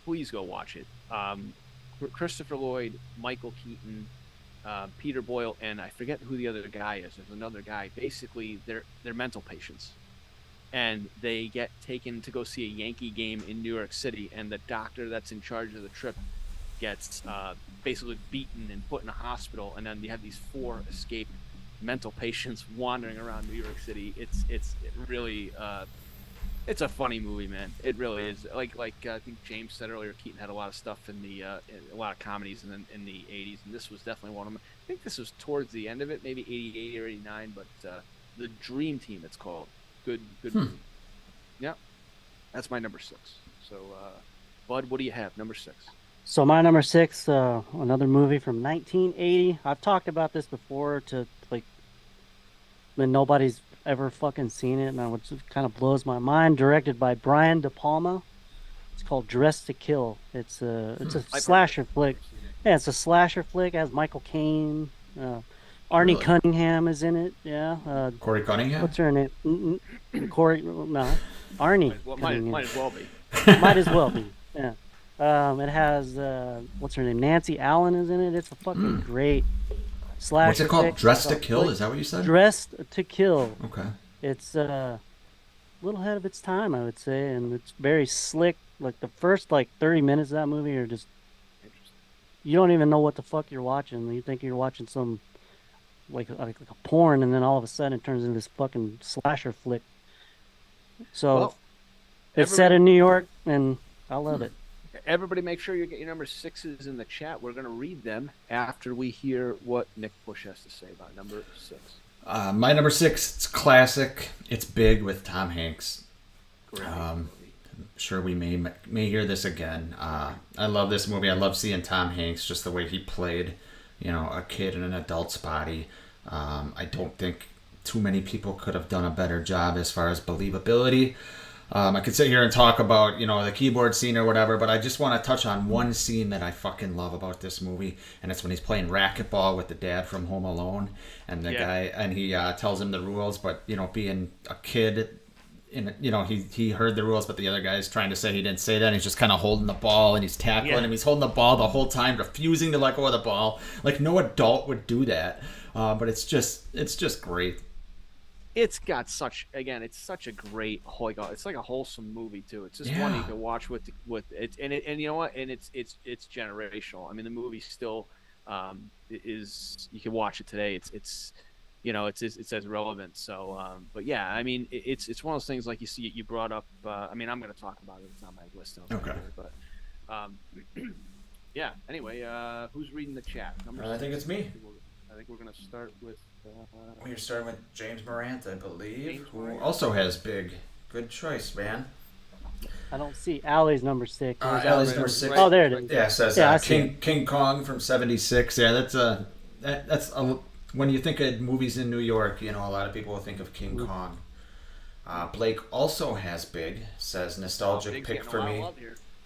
D: please go watch it. Christopher Lloyd, Michael Keaton, Peter Boyle, and I forget who the other guy is. There's another guy. Basically, they're mental patients, and they get taken to go see a Yankee game in New York City, and the doctor that's in charge of the trip gets basically beaten and put in a hospital, and then you have these 4 escaped mental patients wandering around New York City. It really it's a funny movie, man. It really is. Like I think James said earlier, Keaton had a lot of stuff in the a lot of comedies in the 80s, and this was definitely one of them. I think this was towards the end of it, maybe 88 or 89, but The Dream Team it's called. Good movie. Yeah. That's my number 6. So Bud, what do you have? Number 6.
C: So my number 6, another movie from 1980. I've talked about this before to when nobody's ever fucking seen it, and it kind of blows my mind. Directed by Brian De Palma. It's called Dressed to Kill. It's a slasher flick. Yeah, it's a slasher flick. It has Michael Caine. Arnie
B: Really?
C: Cunningham is in it. Yeah.
B: Corey Cunningham.
C: What's her name? Corey? No, Arnie. Cunningham.
D: Might as well be.
C: Might as well be. Yeah. It has what's her name? Nancy Allen is in it. It's a fucking great slasher.
B: What's it called?
C: flick.
B: Dressed to
C: It's a
B: Kill?
C: flick-
B: Is that what you said?
C: Dressed to Kill.
B: Okay.
C: It's a little ahead of its time, I would say, and it's very slick. Like the first 30 minutes of that movie are just you don't even know what the fuck you're watching. You think you're watching some like a porn, and then all of a sudden it turns into this fucking slasher flick. So
D: Well,
C: it's set in New York, and I love it.
D: Everybody make sure you get your number 6s in the chat. We're going to read them after we hear what Nick Bush has to say about number 6.
B: My number 6. It's classic. It's Big with Tom Hanks.
D: Great
B: Um,
D: movie.
B: sure we may hear this again. I love this movie. I love seeing Tom Hanks, just the way he played, a kid in an adult's body. I don't think too many people could have done a better job as far as believability. I could sit here and talk about, the keyboard scene or whatever, but I just want to touch on one scene that I fucking love about this movie, and it's when he's playing racquetball with the dad from Home Alone, and the guy, and he tells him the rules, but, being a kid, he heard the rules, but the other guy's trying to say he didn't say that, and he's just kind of holding the ball, and he's tackling him, he's holding the ball the whole time, refusing to let go of the ball. Like, no adult would do that, but it's just great.
D: It's got it's such a great it's like a wholesome movie too. It's just one you can watch with it, and you know what, and it's generational. I mean, the movie still is, you can watch it today. It's as relevant. So but yeah, I mean, it's one of those things, like you brought up. I mean, I'm going to talk about it. It's on my list.
B: Okay.
D: But yeah. Anyway, who's reading the chat?
B: I think it's me.
D: I think we're going to start with.
B: We're starting with James Morant, I believe, who
D: Morant.
B: also has big. Good choice, man.
C: I don't see Allie's number 6. Where's
B: Allie's
C: Allie's
B: number 6.
C: Oh, there it is.
B: Yeah, it says
C: I see
B: King Kong from '76. Yeah, that's when you think of movies in New York, a lot of people will think of King Kong. Blake also has big. Says nostalgic pick for me.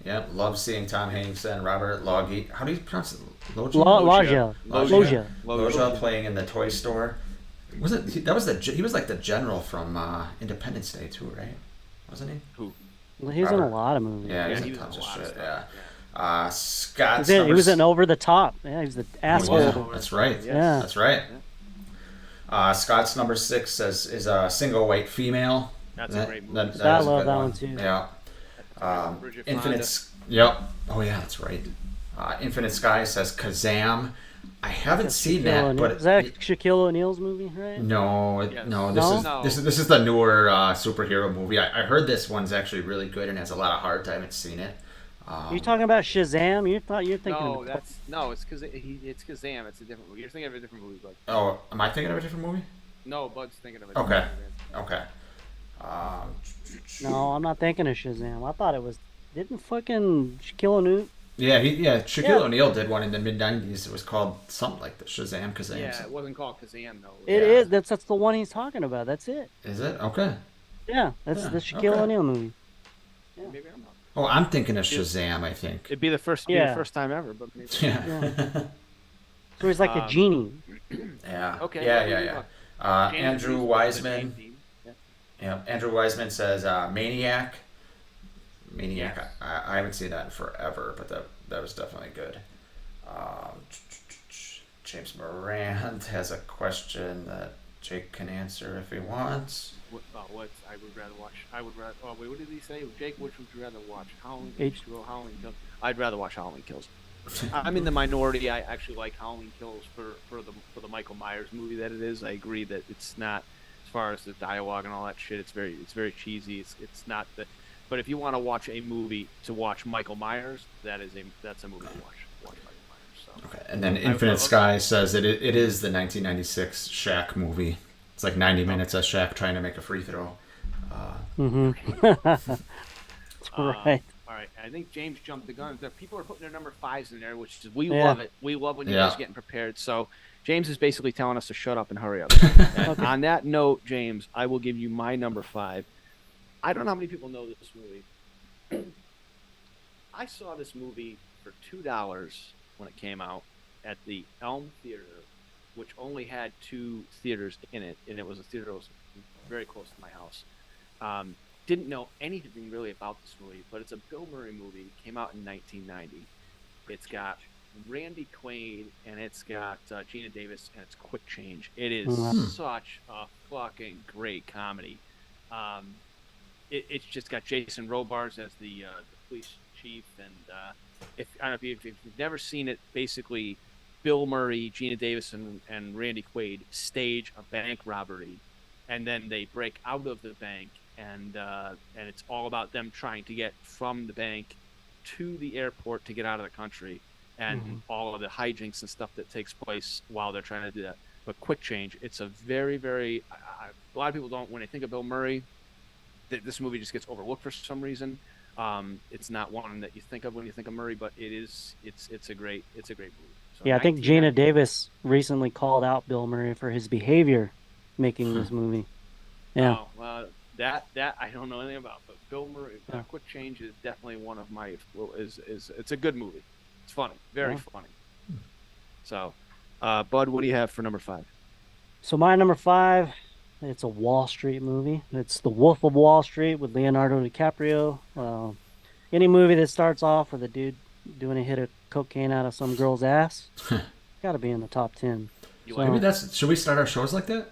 B: Yeah, love seeing Tom Hanks and Robert Loggia. How do you pronounce it?
C: Loggia.
B: Loggia playing in the toy store. Was it? He was like the general from Independence Day too, right? Wasn't he?
D: Who?
C: Well, he was in a lot of movies.
B: Yeah,
D: he
B: he
D: was
B: tons
D: in
B: of
D: a lot of
B: shit.
D: stuff.
B: Yeah. Scott's
C: He was in Over the Top. Yeah, he was the asshole.
B: Yeah, that's right.
C: Yeah.
B: That's right. Scott's number 6 is a single white female.
D: That's a great movie.
C: I
B: is a
C: love
B: good
C: that one too.
B: Yeah.
D: Bridget
B: Infinite.
D: Fonda.
B: Yep. Oh yeah, that's right. Infinite Sky says Kazam. I haven't seen that, but
C: is that Shaquille O'Neal's movie, right?
B: no,
D: Yes.
B: no.
C: No?
B: This is the newer superhero movie. I heard this one's actually really good and has a lot of heart. I haven't seen it.
C: Are you talking about Shazam? You're thinking
D: No,
C: of
D: it's Kazam. It's a different movie. You're thinking of a different movie, Bud.
B: Oh, am I thinking of a different movie?
D: No, Bud's thinking of a
B: Okay.
D: different movie.
B: Okay.
C: No, I'm not thinking of Shazam. I thought it was. Didn't fucking Shaquille O'Neal?
B: Shaquille O'Neal did one in the mid '90s. It was called something like the Shazam Kazam.
D: Yeah, it wasn't called Kazam though.
C: It is. That's the one he's talking about. That's it.
B: Is it? Okay.
C: Yeah, that's the Shaquille
B: okay.
C: O'Neal movie.
D: Maybe I'm not.
B: Oh, I'm thinking of Shazam, I think.
D: It'd be the first time ever, but maybe.
B: Yeah.
C: So he's like a genie.
B: Yeah.
D: Okay.
B: Yeah.
D: James
B: Andrew
D: Dean's
B: Wiseman.
D: James Dean.
B: Yeah. Andrew Wiseman says Maniac. Maniac.
D: Yes.
B: I haven't seen that in forever, but that was definitely good. James Morant has a question that Jake can answer if he wants.
D: What I would rather watch? Oh wait, what did he say? Jake, which would you rather watch? Halloween Kills. I'd rather watch Halloween Kills. I'm in the minority. I actually like Halloween Kills for the Michael Myers movie that it is. I agree that it's not, as far as the dialogue and all that shit. It's very cheesy. It's not the. But if you want to watch a movie to watch Michael Myers, that's a movie to watch Michael Myers. So.
B: Okay, and then Infinite Sky says it is the 1996 Shaq movie. It's like 90 minutes of Shaq trying to make a free throw.
C: That's right.
D: All right, I think James jumped the gun. People are putting their number 5s in there, which is, we love it. We love when you guys are getting prepared. So James is basically telling us to shut up and hurry up. And on that note, James, I will give you my number 5. I don't know how many people know this movie. I saw this movie for $2 when it came out at the Elm Theater, which only had 2 theaters in it, and it was a theater that was very close to my house. Didn't know anything really about this movie, but it's a Bill Murray movie. It came out in 1990. It's got Randy Quaid, and it's got Gina Davis, and it's Quick Change. It is such a fucking great comedy. It's just got Jason Robards as the police chief, and I don't know if you've never seen it. Basically, Bill Murray, Gina Davis, and Randy Quaid stage a bank robbery, and then they break out of the bank, and it's all about them trying to get from the bank to the airport to get out of the country, and all of the hijinks and stuff that takes place while they're trying to do that. But Quick Change, it's a very, very a lot of people don't, when they think of Bill Murray, this movie just gets overlooked for some reason. It's not one that you think of when you think of Murray, but it's a great movie. So
C: Yeah, I think Gina
D: 1990
C: Davis recently called out Bill Murray for his behavior making this movie. Yeah.
D: Oh, well, that I don't know anything about, but Bill Murray,
C: Yeah.
D: Quick Change is definitely one of my is it's a good movie. It's funny, very
C: Yeah.
D: funny. So, Bud, what do you have for number 5?
C: So my number 5, it's a Wall Street movie. It's The Wolf of Wall Street with Leonardo DiCaprio. Any movie that starts off with a dude doing a hit of cocaine out of some girl's ass, got to be in the top 10.
D: You
C: So-
D: like
B: Maybe should we start our shows like that?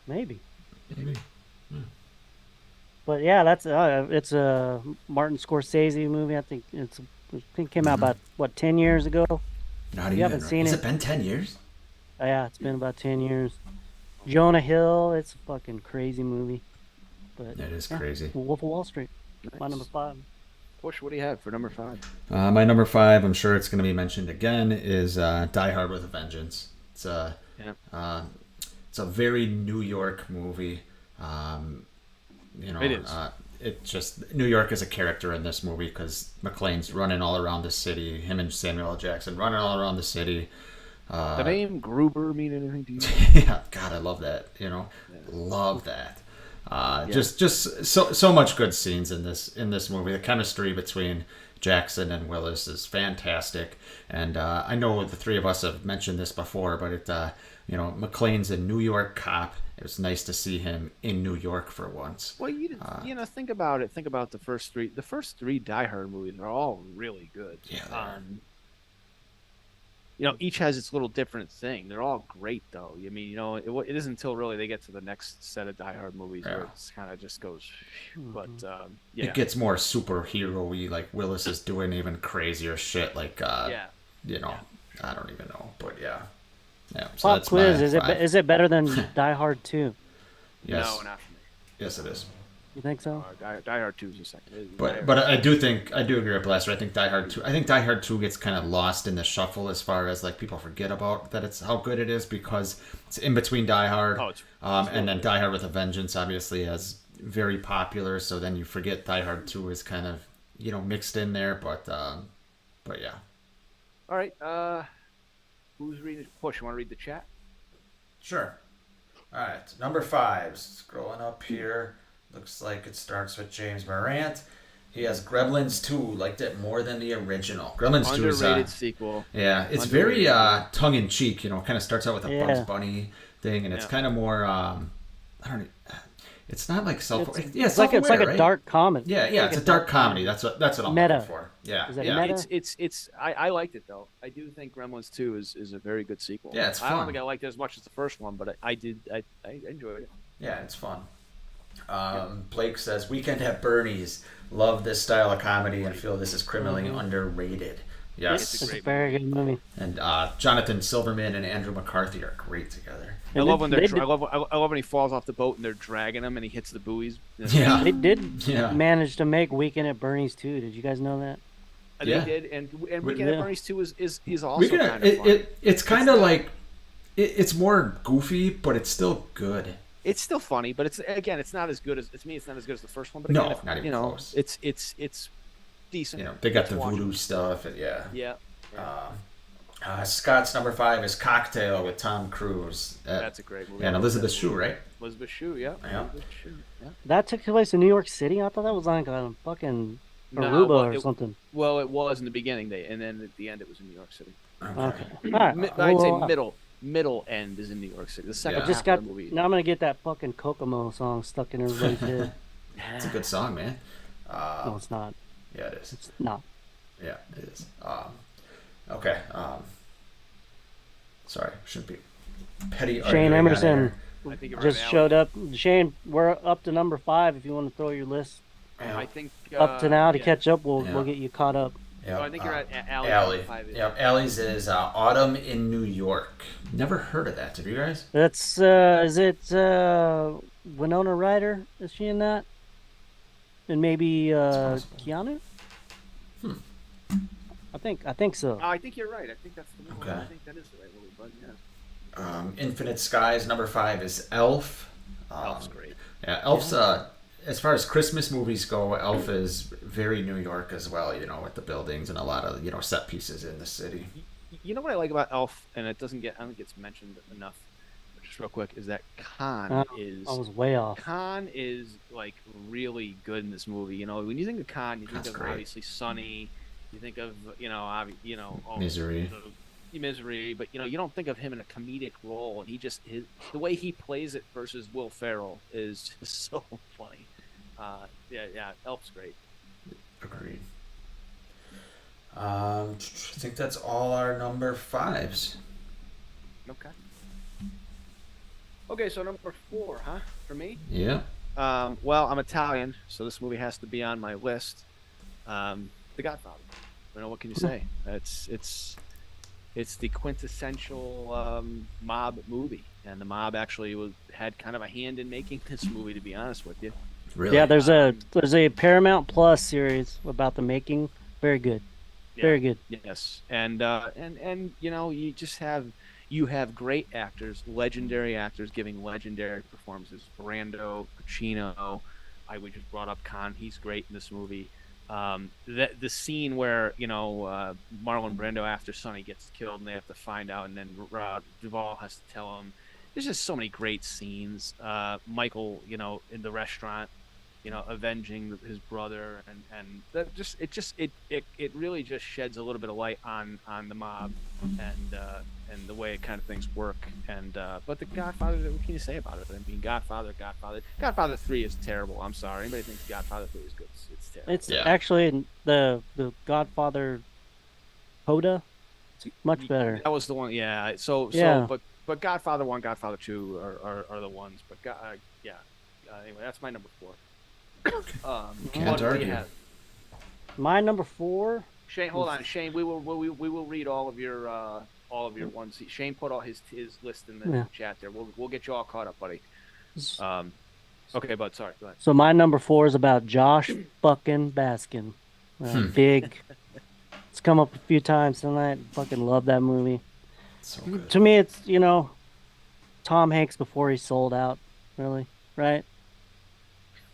C: Maybe.
B: Maybe.
C: But yeah, it's a Martin Scorsese movie. I think it came out about 10 years ago.
B: Not
C: You
B: even.
C: haven't seen
B: Has
C: it?
B: it been 10 years?
C: Yeah, it's been about 10 years. Jonah Hill, it's a fucking crazy movie. But
B: That is
C: yeah,
B: crazy.
C: Wolf of Wall Street, my
D: Nice.
C: number 5.
D: Push, what do you have for number 5?
B: My number 5, I'm sure it's going to be mentioned again, is Die Hard with a Vengeance. It's a very New York movie.
D: It is.
B: It just New York is a character in this movie because McClane's running all around the city. Him and Samuel L. Jackson running all around the city.
D: The name Gruber mean anything to you?
B: Yeah, God, I love that. Love that. Just so much good scenes in this movie. The chemistry between Jackson and Willis is fantastic, and I know the three of us have mentioned this before, but McClane's a New York cop. It was nice to see him in New York for once.
D: Well, think about it. Think about the first three. The first 3 Die Hard movies are all really good.
B: Yeah, they are.
D: Each has its little different thing. They're all great, though. I mean, it isn't until really they get to the next set of Die Hard movies where it kind of just goes. But
B: It gets more superhero-y, like Willis is doing even crazier shit. Like, I don't even know, but yeah. So
C: Pop
B: that's
C: quiz:
B: my 5.
C: is it better than Die Hard 2?
B: Yes.
D: No, not for me.
B: Yes, it is.
C: You think so?
D: Die Hard 2 is the second.
B: But I do agree with Blaster. I think Die Hard 2. I think Die Hard 2 gets kind of lost in the shuffle as far as like people forget about that it's how good it is because it's in between Die Hard.
D: Oh, it's
B: and then Die Hard with a Vengeance obviously is very popular. So then you forget Die Hard 2 is kind of mixed in there. But yeah.
D: All right. Who's reading? Push. You want to read the chat?
B: Sure. All right. Number 5. Scrolling up here. Looks like it starts with James Morant. He has Gremlins 2. Liked it more than the original. Gremlins 2 is
D: Underrated sequel.
B: yeah, it's
D: Underrated.
B: very tongue in cheek. Kind of starts out with a Bugs
C: Yeah.
B: Bunny thing, and it's kind of more. I don't know. It's not like self.
C: It's like a
B: right?
C: dark comedy.
B: Yeah,
C: Like
B: it's a dark comedy. That's what I'm
C: Meta.
B: looking for. Yeah,
C: Is that
B: yeah.
C: meta?
D: It's I liked it though. I do think Gremlins 2 is a very good sequel.
B: Yeah, it's
D: I don't
B: fun.
D: think I liked it as much as the first one, but I enjoyed it.
B: Yeah, it's fun. Blake says Weekend at Bernie's. Love this style of comedy and feel this is criminally underrated. Yes,
D: It's
C: It's a
D: great
C: very good movie.
B: and Jonathan Silverman and Andrew McCarthy are great together.
D: I love when
C: they
D: I love when he falls off the boat and they're dragging him and he hits the buoys.
B: Yeah,
C: They did
B: Yeah.
C: manage to make Weekend at Bernie's too. Did you guys know that?
B: Yeah.
D: They did, and Weekend at
C: Yeah.
D: Bernie's 2 is also
B: Weekend
D: kind
B: at,
D: of fun.
B: it's kind of like it's more goofy, but it's still good.
D: It's still funny, but it's not as good as it's not as good as the first one. But
B: No,
D: again, if,
B: not even close.
D: It's decent.
B: They got
D: It's
B: the voodoo
D: watchable.
B: stuff, and yeah.
D: Yeah,
B: Scott's number 5 is Cocktail with Tom Cruise.
D: that's a great movie.
B: And Elizabeth Shue, right?
D: Elizabeth Shue, yeah.
B: Yeah.
D: Elizabeth Shue, yeah.
C: That took place in New York City. I thought that was like a fucking
D: No,
C: Aruba
D: well,
C: or something.
D: Well, it was in the beginning, and then at the end it was in New York City.
C: Okay. All right.
D: I'd say
C: Well,
D: middle end is in New York City. The second
B: Yeah.
C: I just
D: half
C: got.
D: of the movie.
C: Now I'm gonna get that fucking Kokomo song stuck in everybody's head.
B: It's a good song, man.
C: No, it's not.
B: Yeah, it is.
C: It's not.
B: Yeah, it is. Okay. Sorry, shouldn't be petty.
C: Shane
B: arguing on
C: Emerson
B: air.
D: I think you're
C: just
D: right,
C: showed up. Shane, we're up to number 5. If you want to throw your list
D: I think
C: up to now to
D: yeah.
C: catch up, we'll
B: Yeah.
C: we'll get you caught up.
B: Yeah,
D: Oh, I think you're at Alley.
B: Alley.
D: 5 is.
B: Yep, Alley's is Autumn in New York. Never heard of that. Have you guys?
C: That's is it Winona Ryder? Is she in that? And maybe
B: possible.
C: Keanu? I think so.
D: Oh, I think you're right. I think that's the movie.
B: Okay.
D: I think that is the right movie, but yeah.
B: Infinite Skies number 5 is Elf.
D: Elf's great.
B: Yeah, Elf's as far as Christmas movies go, Elf is very New York as well. You know, with the buildings and a lot of set pieces in the city.
D: You know what I like about Elf, and it doesn't get, I don't think it's mentioned enough. But just real quick, is that
C: I was way off.
D: Khan is like really good in this movie. You know, when you think of Khan, you think
B: That's
D: of
B: great.
D: obviously Sunny. You think of all
B: Misery.
D: Misery, but you don't think of him in a comedic role, and the way he plays it versus Will Ferrell is just so funny. Yeah, Elf's great.
B: Agreed. I think that's all our number fives.
D: Okay. Okay, so number 4, huh? For me.
B: Yeah.
D: Well, I'm Italian, so this movie has to be on my list. The Godfather. What can you say? It's the quintessential mob movie, and the mob actually had kind of a hand in making this movie, to be honest with you.
B: Really?
C: Yeah, there's a Paramount Plus series about the making. Very good.
D: Yeah.
C: Very good.
D: Yes, and you have great actors, legendary actors giving legendary performances. Brando, Pacino. We just brought up Khan. He's great in this movie. The scene where Marlon Brando, after Sonny gets killed and they have to find out, and then Duvall has to tell him. There's just so many great scenes. Michael, in the restaurant, avenging his brother, and that it really just sheds a little bit of light on the mob and the way kind of things work. And but the Godfather, what can you say about it? I mean, Godfather 3 is terrible. I'm sorry, anybody thinks Godfather 3 is good? It's terrible.
C: It's actually the Godfather Coda. It's much better.
D: That was the one, yeah. So
C: Yeah.
D: but Godfather 1, Godfather 2 are the ones. But yeah. Anyway, that's my number 4.
B: Can't
D: what do you
B: argue.
D: have?
C: My number 4.
D: Shane, hold on. Shane, we will read all of your ones. Shane put all his list in the chat there. We'll get you all caught up, buddy. Okay, bud. Sorry. Go ahead.
C: So my number 4 is about Josh fucking Baskin. Big. It's come up a few times tonight. Fucking love that movie.
B: So good.
C: To me, it's Tom Hanks before he sold out. Really, right?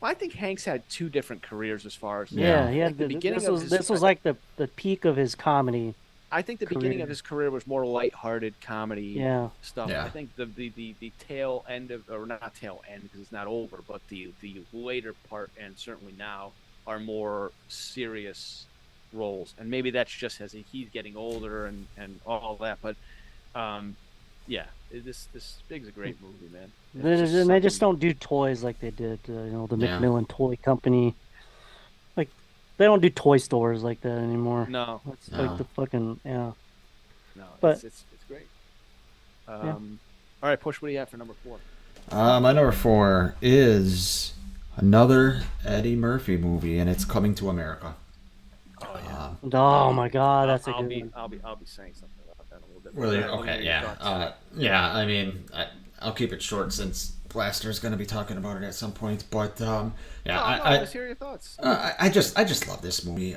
D: Well, I think Hanks had 2 different careers as far as
C: Yeah, he had
D: the beginning
C: this
D: of
C: was
D: his,
C: this was like the peak of his comedy.
D: I think the beginning
C: career.
D: of his career was more lighthearted comedy
C: Yeah.
D: stuff.
B: Yeah.
D: I think the tail end of, or not tail end because it's not over, but the later part and certainly now are more serious roles. And maybe that's just as he's getting older and all that. But yeah, this Big's a great movie, man.
C: They just don't do toys like they did, the
B: Yeah.
C: Macmillan Toy Company. Like, they don't do toy stores like that anymore.
D: No,
C: It's
B: No.
C: like the fucking,
D: no,
C: But-
D: it's great. All right, Push. What do you have for number 4?
B: My number 4 is another Eddie Murphy movie, and it's Coming to America.
D: Oh yeah.
C: Oh my god, that's a
D: I'll
C: good
D: be
C: one.
D: I'll be saying something about that in a little bit.
B: Really?
D: Let me hear
B: Okay,
D: your
B: yeah.
D: thoughts.
B: I mean, I'll keep it short since Blaster's going to be talking about it at some point. But yeah,
D: let's hear your thoughts.
B: I just love this movie.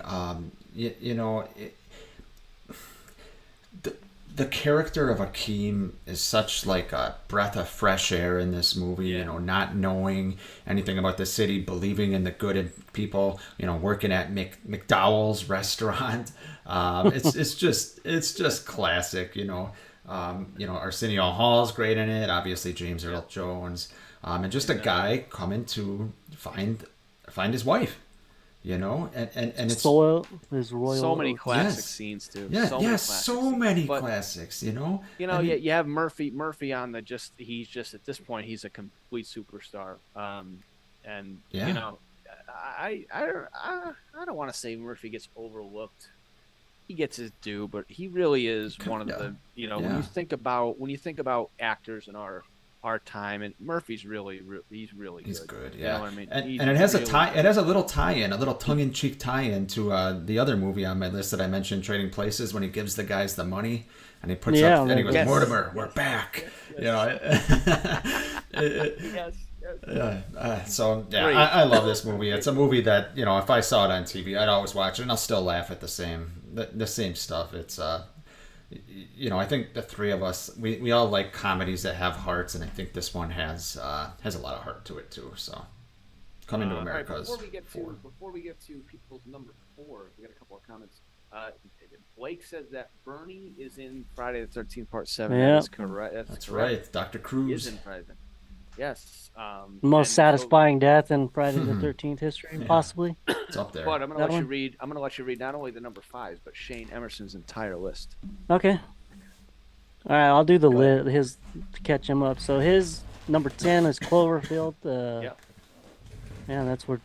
B: The character of Akeem is such like a breath of fresh air in this movie.
D: Yeah.
B: You know, not knowing anything about the city, believing in the good in people. Working at McDowell's restaurant. It's just classic. Arsenio Hall's great in it. Obviously, James Earl Jones, and just a guy coming to find his wife. And it's
C: His royal.
D: So many classic
B: Yes.
D: scenes too.
B: yeah,
D: so
B: yeah,
D: many
B: so many
D: But,
B: classics.
D: you have Murphy on he's just at this point he's a complete superstar. And
B: Yeah.
D: I don't want to say Murphy gets overlooked. He gets his due, but he really is one of the when
B: Yeah.
D: you think about actors in our time, and Murphy's he's really good.
B: He's good,
D: You
B: yeah.
D: know what I mean?
B: And
D: He's
B: it has
D: really
B: it has a little tie-in, a little tongue-in-cheek tie-in to the other movie on my list that I mentioned, Trading Places, when he gives the guys the money and he puts
C: Yeah,
B: up and he goes,
D: yes.
B: Mortimer, we're back.
D: Yes.
B: So yeah,
D: Great.
B: I love this movie. It's a movie that if I saw it on TV, I'd always watch it, and I'll still laugh at the same stuff. It's I think the three of us we all like comedies that have hearts, and I think this one has a lot of heart to it too. So Coming to
D: All right,
B: America is
D: before we get to
B: 4.
D: people's number 4, we got a couple of comments. Blake says that Bernie is in Friday the 13th Part 7.
C: Yeah.
D: That is correct.
B: That's
D: correct.
B: right. Dr.
D: He
B: Cruz.
D: is in Friday. Yes.
C: Most
D: and
C: satisfying death in Friday the 13th history,
B: Yeah.
C: possibly.
B: It's up there.
D: But I'm gonna
C: That
D: let you
C: one?
D: read. I'm gonna let you read not only the number 5s, but Shane Emerson's entire list.
C: Okay. All right, I'll do the
D: Go ahead.
C: his to catch him up. So his number 10 is Cloverfield.
D: Yep.
C: Yeah, that's where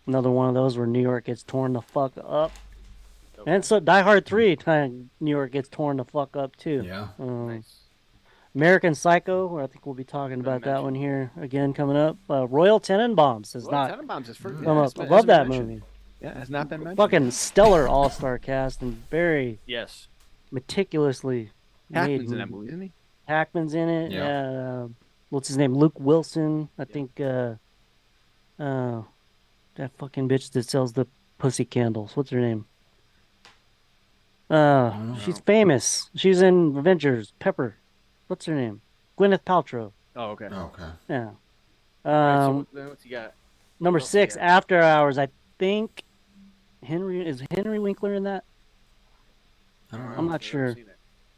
C: another one of those where New York gets torn the fuck up.
D: Okay.
C: And so Die Hard 3, kind of New York gets torn the fuck up too.
B: Yeah.
D: Nice.
C: American Psycho, where I think we'll be talking about that one here again coming up. Royal Tenenbaums is
D: Well,
C: not
D: Tenenbaums is first.
C: come up.
D: it's-
C: I
D: it
C: love
D: hasn't
C: that
D: been mentioned.
C: movie.
D: Yeah, it has not been mentioned.
C: Fucking stellar all-star cast and very
D: Yes.
C: meticulously
D: Hackman's in
C: made.
D: that movie, isn't he?
C: Hackman's in it.
B: Yeah.
C: What's his name? Luke Wilson. I think. That fucking bitch that sells the pussy candles. What's her name? She's famous. She's in Avengers. Pepper. What's her name? Gwyneth Paltrow.
D: Oh, okay.
B: Okay.
C: Yeah.
D: All right, so
C: Um,
D: what's he got?
C: number
D: else
C: 6,
D: you got?
C: After Hours. I think Henry Winkler in that?
B: I don't know.
C: I'm not
D: I've never
C: sure.
D: seen it.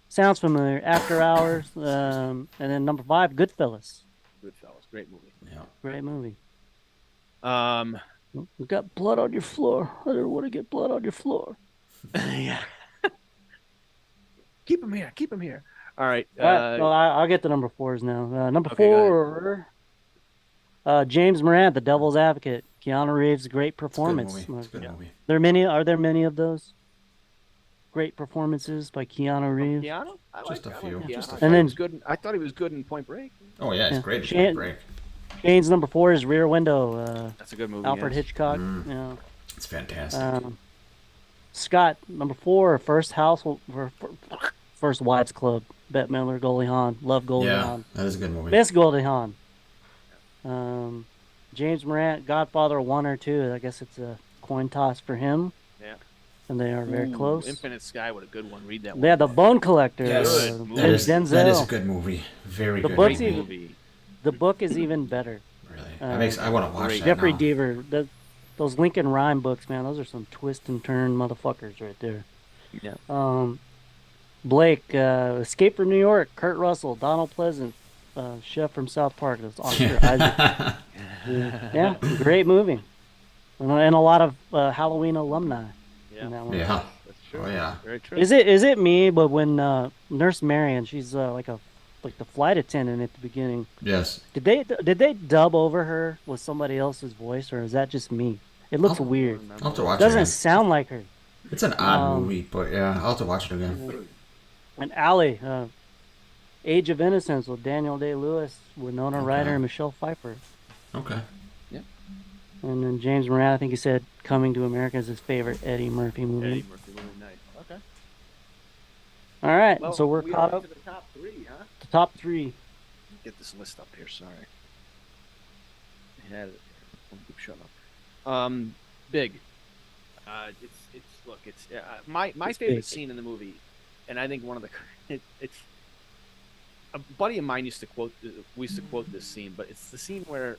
C: Sounds familiar. After Hours. And then number 5, Goodfellas.
D: Goodfellas, great movie.
B: Yeah.
C: Great movie.
D: Um,
C: You got blood on your floor. I don't want to get blood on your floor.
D: yeah. Keep him here. Keep him here. All right.
C: All right, well, I'll get the number 4s now. Number
D: Okay, go
C: 4, James Morant, The Devil's Advocate. Keanu Reeves, great
B: It's a good
C: performance.
B: movie. It's a good
D: Yeah.
B: movie.
C: Are there many of those great performances by Keanu Reeves?
D: Keanu?
B: Just a few.
D: Keanu.
B: Just a
D: I
B: few.
D: thought
C: And
D: he
C: then-
D: was good. I thought he was good in Point Break.
B: Oh, yeah. It's
C: Yeah.
B: great.
C: Shan-
B: Break.
C: Shane's number 4 is Rear Window.
D: That's a good movie.
C: Alfred
D: yes.
C: Hitchcock.
B: Mm.
C: Yeah.
B: It's fantastic.
C: Scott, number 4, First Wives Club. Bette Midler, Goldie Hawn. Love Goldie
B: yeah.
C: Hawn.
B: That is a good movie.
C: Miss Goldie Hawn. James Morant, Godfather 1 or 2. I guess it's a coin toss for him.
D: Yeah.
C: And they are very
D: Ooh,
C: close.
D: Infinite Sky, what a good one. Read that one.
C: They had The Bone Collector.
B: Yes.
D: Good movie.
B: That is
C: Denzel.
B: a good movie. Very
C: The
B: good
C: book's
B: movie.
C: even-
D: movie.
C: The book is even better.
B: Really. I want to watch that
C: Jeffrey
B: now.
C: Deaver. Those Lincoln Rhyme books, man, those are some twist and turn motherfuckers right there.
D: Yeah.
C: Blake, Escape from New York, Kurt Russell, Donald Pleasant, Chef from South Park. That's Oscar Isaac. Yeah, great movie. And a lot of Halloween alumni in that one.
B: Yeah.
D: That's true.
B: Oh, yeah.
D: Very true.
C: Is it me? But when Nurse Marion, she's like the flight attendant at the beginning.
B: Yes.
C: Did they dub over her with somebody else's voice, or is that just me? It looks weird.
B: I'll have to watch
C: Doesn't
B: it.
C: sound like her.
B: It's an odd movie, but yeah, I'll have to watch it again.
C: And Allie, Age of Innocence with Daniel Day-Lewis, Winona Ryder, and Michelle Pfeiffer.
B: Okay.
C: And then James Moran, I think he said Coming to America is his favorite Eddie Murphy movie.
D: Eddie Murphy movie night. Okay.
C: All right,
D: Well,
C: so we're
D: we
C: caught
D: are
C: up.
D: to the top 3, huh?
C: The top 3.
D: Get this list up here. Sorry. I had it. I'll keep shutting up. Big. It's my
C: It's
D: favorite
C: big.
D: scene in the movie, and I think one of the it's a buddy of mine used to quote this scene, but it's the scene where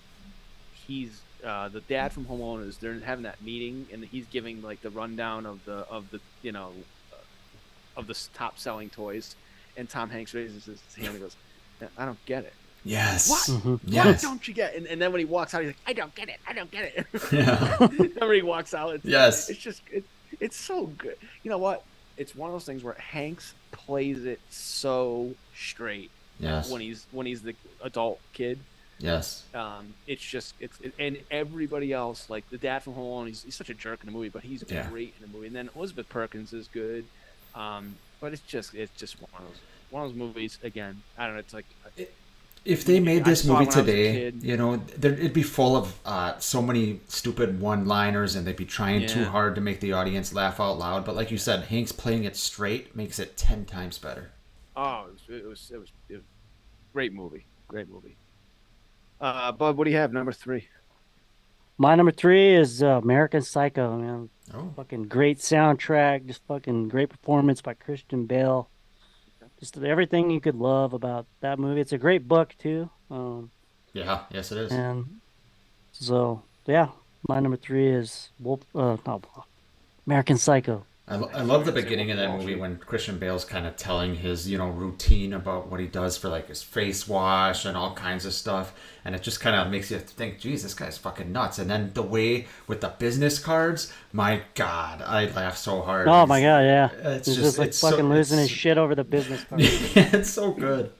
D: he's the dad from Home Alone is they're having that meeting and he's giving like the rundown of the top selling toys, and Tom Hanks raises his hand and goes, "I don't get it."
B: Yes.
D: What? What
B: Yes.
D: don't you get? And then when he walks out, he's like, I don't get it. I don't get it.
B: Yeah.
D: Whenever he walks out,
B: Yes.
D: it's just it's so good. You know what? It's one of those things where Hanks plays it so straight
B: Yes.
D: when he's the adult kid.
B: Yes.
D: And everybody else, like the dad from Home Alone, he's such a jerk in the movie, but he's
B: Yeah.
D: great in the movie. And then Elizabeth Perkins is good, but it's just one of those movies. Again, I don't know. It's like
B: If they made
D: I
B: this
D: saw it
B: movie
D: when I was a
B: today,
D: kid.
B: you know, it'd be full of so many stupid one-liners, and they'd be trying too
D: Yeah.
B: hard to make the audience laugh out loud. But like you said, Hanks playing it straight makes it 10 times better.
D: it was great movie. Great movie. Bud, what do you have? Number 3.
C: My number 3 is American Psycho, man.
B: Oh.
C: Fucking great soundtrack, just fucking great performance by Christian Bale. Just everything you could love about that movie. It's a great book too.
B: Yeah. Yes, it is.
C: And So yeah, my number 3 is American Psycho.
B: I love the
D: Say
B: beginning of
D: Wolf of
B: that
D: Wall
B: movie
D: Street.
B: when Christian Bale's kind of telling his, routine about what he does for like his face wash and all kinds of stuff. And it just kind of makes you think, geez, this guy's fucking nuts. And then the way with the business cards, my God, I laugh so hard.
C: Oh my god, yeah.
B: It's
C: He's
B: just,
C: just like
B: it's so,
C: fucking losing his
B: it's,
C: shit over the business card.
B: it's so good.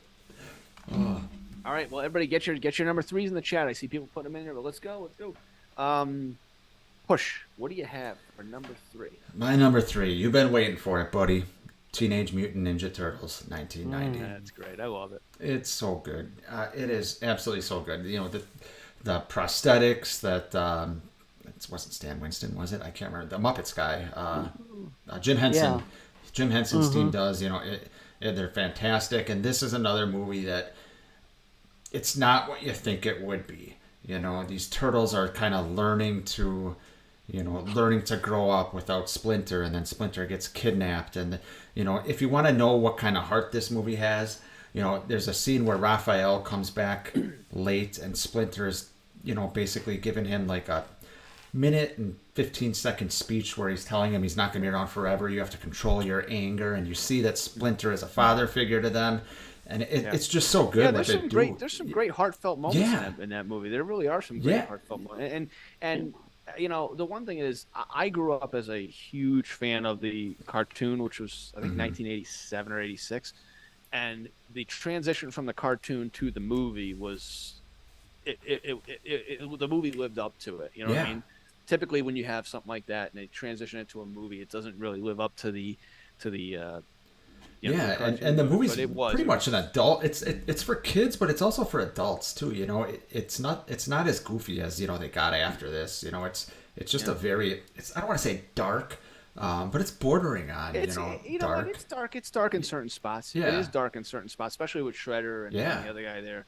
D: All right, well, everybody, get your number threes in the chat. I see people putting them in here, but let's go. Push. What do you have for number 3?
B: My number 3, you've been waiting for it, buddy. Teenage Mutant Ninja Turtles, 1990.
D: That's great. I love it.
B: It's so good. It is absolutely so good. The prosthetics that it wasn't Stan Winston, was it? I can't remember. The Muppets guy, Jim Henson.
C: Yeah.
B: Jim Henson's team does. They're fantastic. And this is another movie that it's not what you think it would be. These turtles are kind of learning to grow up without Splinter, and then Splinter gets kidnapped. And, if you want to know what kind of heart this movie has, there's a scene where Raphael comes back late and Splinter is, basically giving him like a minute and 15-second speech where he's telling him he's not going to be around forever. You have to control your anger. And you see that Splinter is a father figure to them. And it's just so good.
D: Yeah,
B: what they do.
D: there's some great heartfelt moments
B: Yeah.
D: in that movie. There really are some great
B: Yeah.
D: heartfelt moments. And the one thing is, I grew up as a huge fan of the cartoon, which was I think 1987 or 86, and the transition from the cartoon to the movie was the movie lived up to it. You know what I
B: Yeah.
D: mean? Typically, when you have something like that and they transition it to a movie, it doesn't really live up to the
B: Yeah,
D: the
B: and
D: cartoon,
B: the movie's
D: but it was
B: pretty much an adult. It's for kids, but it's also for adults too. It's not as goofy as they got after this. It's just a very I don't want to say dark, but it's bordering on dark.
D: It's dark. It's dark in certain spots. It
B: Yeah.
D: is dark in certain spots, especially with Shredder and
B: Yeah.
D: the other guy there.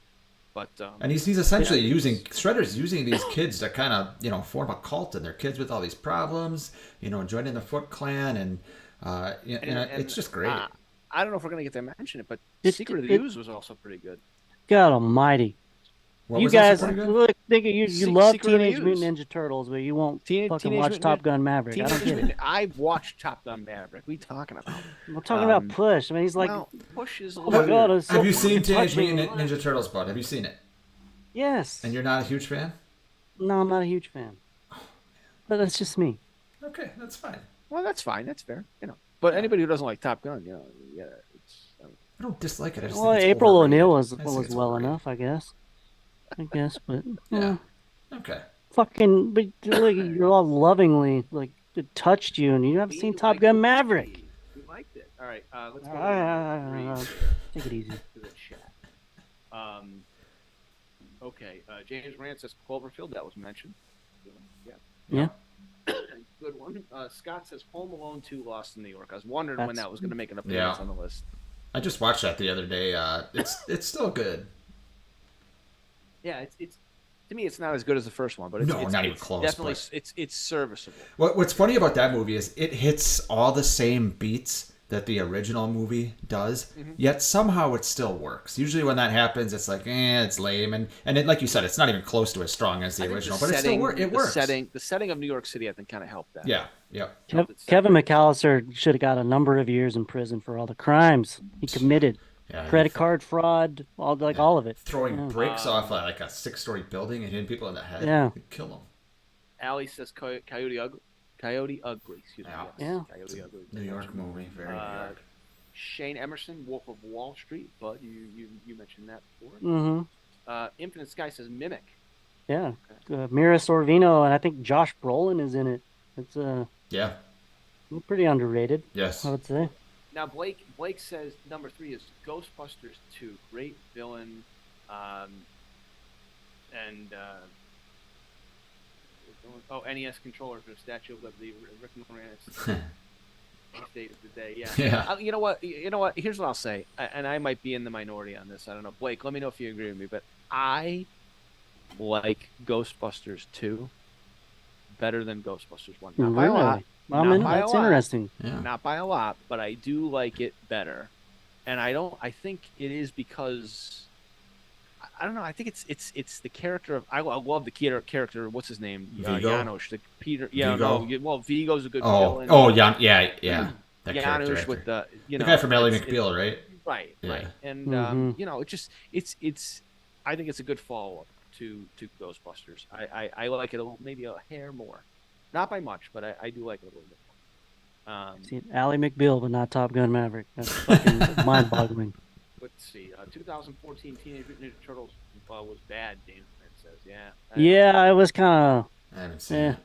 D: But
B: And he's essentially Shredder's using these kids to kind of form a cult, and they're kids with all these problems, joining the Foot Clan, and it's just great.
D: I don't know if we're gonna get to mention it, but
C: It-
D: Secret of the
C: it-
D: Ooze was also pretty good.
C: God Almighty!
B: What
C: You
B: was that
C: guys,
B: supposed to be?
C: look, think you
D: Se-
C: love
D: Secret of the
C: Teenage Mutant
D: Ooze.
C: Ninja Turtles, but you won't
D: Teenage
C: fucking watch
D: Mutant
C: Top
D: Ninja-
C: Gun Maverick. I don't get it.
D: I've watched Top Gun Maverick. What are you talking about?
C: I'm talking about Push. I mean, he's like,
D: Well, Push is a
C: oh
D: little
C: my god, it's so
B: Have you seen
C: fucking
B: Teenage
C: touching.
B: Mutant Ninja Turtles, bud? Have you seen it?
C: Yes.
B: And you're not a huge fan?
C: No, I'm not a huge fan. But that's just me.
B: Okay, that's fine.
D: Well, that's fine. That's fair. But anybody who doesn't like Top Gun, yeah, it's.
B: I don't dislike it. I just
C: Well,
B: think it's
C: April
B: overrated.
C: O'Neil
B: I just think
C: was
B: it's
C: well
B: overrated.
C: enough, I guess. But
B: Yeah. Okay.
C: fucking, but like you're all lovingly like it touched you, and you haven't seen Top
D: liked
C: Gun
D: it.
C: Maverick.
D: We liked it. All right, let's go
C: Take it easy.
D: to the chat. Okay, James Rand says Cloverfield. That was mentioned.
C: Yeah.
D: Good one. Scott says Home Alone 2 Lost in New York. I was wondering when
C: That's-
D: that was going to make an appearance
B: Yeah.
D: on the list.
B: I just watched that the other day. It's still good.
D: Yeah, it's to me it's not as good as the first one, but
B: No, not even close,
D: Definitely,
B: but-
D: it's serviceable.
B: What's funny about that movie is it hits all the same beats that the original movie does, yet somehow it still works. Usually when that happens, it's like, it's lame, and like you said, it's not even close to as strong as the
D: I think
B: original,
D: the
B: but
D: setting,
B: it works.
D: The setting of New York City, I think, kind of helped that.
B: Yeah, yeah.
C: Kevin McAllister should have got a number of years in prison for all the crimes he committed.
B: Yeah,
C: Credit card fraud, all of it.
B: throwing bricks off like a 6-story building and hitting people in the head.
C: Yeah.
B: It'd kill them.
D: Allie says Coyote Ugly. Coyote Ugly. Excuse me.
B: Yeah.
D: Yes.
C: Yeah.
D: Coyote Ugly.
B: New York movie, very New York.
D: Shane Emerson, Wolf of Wall Street. Bud, you mentioned that before.
C: Mm-hmm.
D: Infinite Sky says Mimic.
C: Yeah. Mira Sorvino, and I think Josh Brolin is in it. It's
B: Yeah.
C: pretty underrated,
B: Yes.
C: I would say.
D: Now Blake says number 3 is Ghostbusters 2. Great villain, and NES controller for the Statue of Liberty. Rick Moranis. State of the day, yeah.
B: Yeah.
D: You know what? Here's what I'll say, and I might be in the minority on this. I don't know, Blake. Let me know if you agree with me. But I like Ghostbusters 2 better than Ghostbusters 1. Not by a lot.
C: Well,
D: Not by a
C: that's
D: lot.
C: interesting.
B: Yeah.
D: Not by a lot, but I do like it better. And I think it is because I don't know. I think it's the character of I love the character. What's his name?
B: Vigo?
D: Janosch. The Peter. Yeah,
B: Vigo?
D: no. Well, Vigo's a good
B: Oh,
D: villain.
B: oh, yeah. That character
D: Janosch
B: actor.
D: with the
B: The guy from Ally
D: it's-
B: McBeal, right?
D: Right,
B: Yeah.
D: right. And
C: Mhm.
D: it just it's I think it's a good follow up to Ghostbusters. I like it maybe a hair more, not by much, but I do like it a little bit more.
C: See, Ally McBeal, but not Top Gun Maverick. That's fucking mind-boggling.
D: Let's see. 2014 Teenage Mutant Ninja Turtles was bad. James says, yeah.
C: Yeah, I was kind
B: I haven't seen
C: Yeah.
B: it.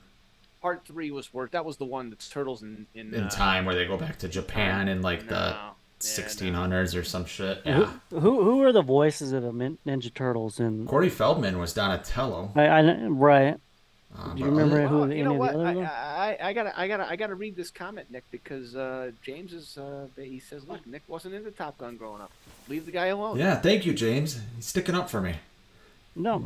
D: Part 3 was worse. That was the one that's turtles in
B: In time, where they go back to Japan in like the
D: no.
B: 1600s or some shit.
C: of.
B: Yeah.
C: Who are the voices of the Ninja Turtles? And
B: Corey Feldman was Donatello.
C: right. Do you
B: but
C: remember
B: other-
C: who
D: Well,
C: any
D: you know
C: of
D: what?
C: the others were?
D: I gotta read this comment, Nick, because James is he says, look, Nick wasn't into Top Gun growing up. Leave the guy alone.
B: Yeah, thank you, James. He's sticking up for me.
C: No.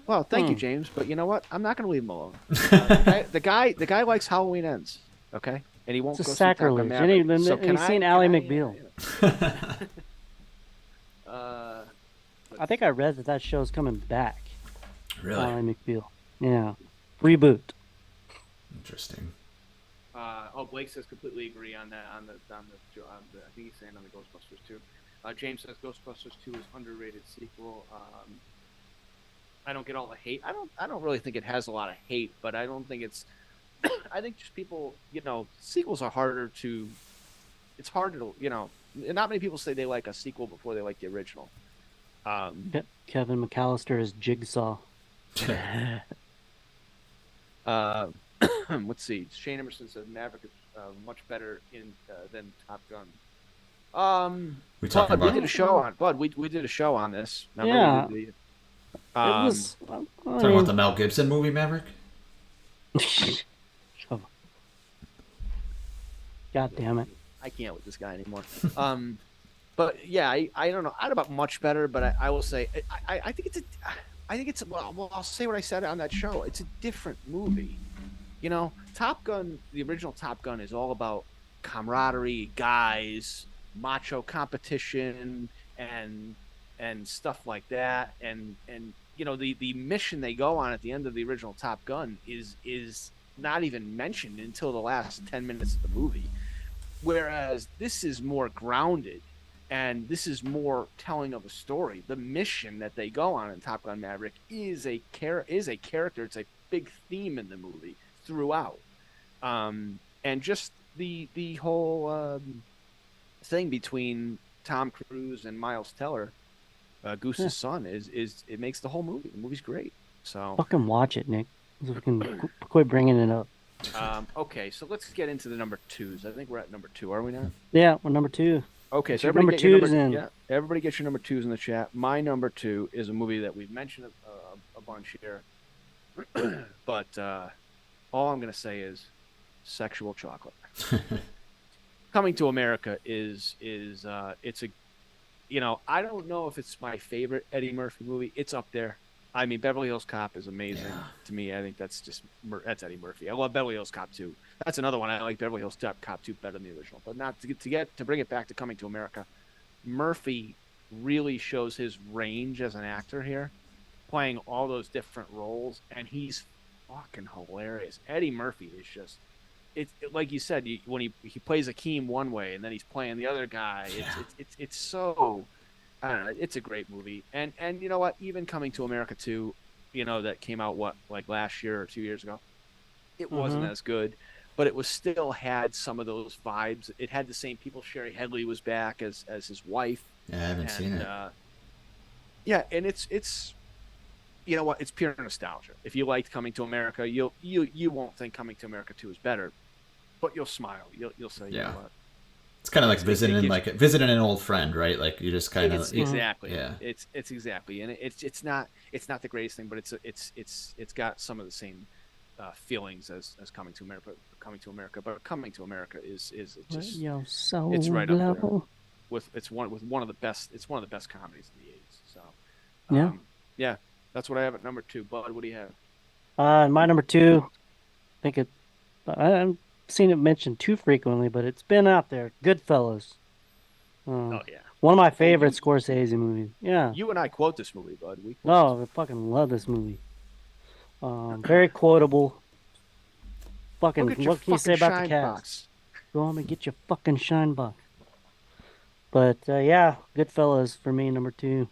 D: Well, thank you, James, but you know what? I'm not gonna leave him alone. The guy likes Halloween Ends, okay, and he won't
C: It's a
D: go see Top Gun
C: sacrilege.
D: Maverick.
C: And
D: So
C: he's seen Ally McBeal. I think I read that show's coming back.
B: Really?
C: Ally McBeal. Yeah. Reboot.
B: Interesting.
D: Blake says completely agree on that. On the I think he's saying on the Ghostbusters 2. James says Ghostbusters 2 is underrated sequel. I don't get all the hate. I don't really think it has a lot of hate, but I don't think it's. I think just people, sequels are harder to. It's harder to, not many people say they like a sequel before they like the original.
C: Kevin McAllister is Jigsaw.
D: Let's see. Shane Emerson says Maverick is much better than Top Gun.
B: We talking
D: Bud, we
B: about
D: did a show on Bud. We did a show on this. Remember
C: Yeah.
D: we did
C: It was.
B: talking about the Mel Gibson movie Maverick?
C: God damn it.
D: I can't with this guy anymore. But yeah, I don't know. I don't know about much better, but I will say I think it's well, I'll say what I said on that show. It's a different movie. Top Gun, the original Top Gun is all about camaraderie, guys, macho competition, and stuff like that. And the mission they go on at the end of the original Top Gun is not even mentioned until the last 10 minutes of the movie. Whereas this is more grounded, and this is more telling of a story. The mission that they go on in Top Gun Maverick is a character. It's a big theme in the movie throughout, and just the whole thing between Tom Cruise and Miles Teller, Goose's son, is it makes the whole movie. The movie's great. So
C: Fucking watch it, Nick. So we can quit bringing it up.
D: okay, so let's get into the number 2s. I think we're at number 2, are we not?
C: Yeah, we're number 2.
D: Okay, so
C: Your
D: everybody
C: number
D: get your
C: twos in.
D: yeah, everybody get your number 2s in the chat. My number 2 is a movie that we've mentioned a bunch here, but all I'm gonna say is Sexual Chocolate. Coming to America is it's a, I don't know if it's my favorite Eddie Murphy movie. It's up there. I mean, Beverly Hills Cop is amazing to me. I think that's Eddie Murphy. I love Beverly Hills Cop 2. That's another one. I like Beverly Hills Cop 2 better than the original. But not to bring it back to Coming to America, Murphy really shows his range as an actor here, playing all those different roles, and he's fucking hilarious. Eddie Murphy is just, like you said, when he plays Akeem one way and then he's playing the other guy. It's so. I don't know. It's a great movie, and you know what? Even Coming to America 2, that came out like last year or 2 years ago, it wasn't as good, but it was still had some of those vibes. It had the same people. Sherry Headley was back as his wife.
B: Yeah, I haven't seen it.
D: Yeah, and it's you know what? It's pure nostalgia. If you liked Coming to America, you won't think Coming to America 2 is better, but you'll smile. You'll say, you know what?
B: It's kind of like visiting an old friend, right? Like you just kind of
D: exactly.
B: Yeah.
D: It's exactly, and it's not the greatest thing, but it's got some of the same feelings as Coming to America. But Coming to America is just it's right up there with one of the best. It's one of the best comedies in the '80s. So yeah, that's what I have at number 2. Bud, what do you have?
C: My number 2, I think I've seen it mentioned too frequently, but it's been out there. Goodfellas.
D: Oh yeah.
C: One of my favorite Scorsese movies. Yeah.
D: You and I quote this movie, bud. We quote
C: No, I fucking love this movie. Very quotable. Fucking,
D: Look at your
C: what can you say
D: fucking
C: about the
D: shine
C: cast?
D: box.
C: Go home and get your fucking shine box. But yeah, Goodfellas for me, number 2.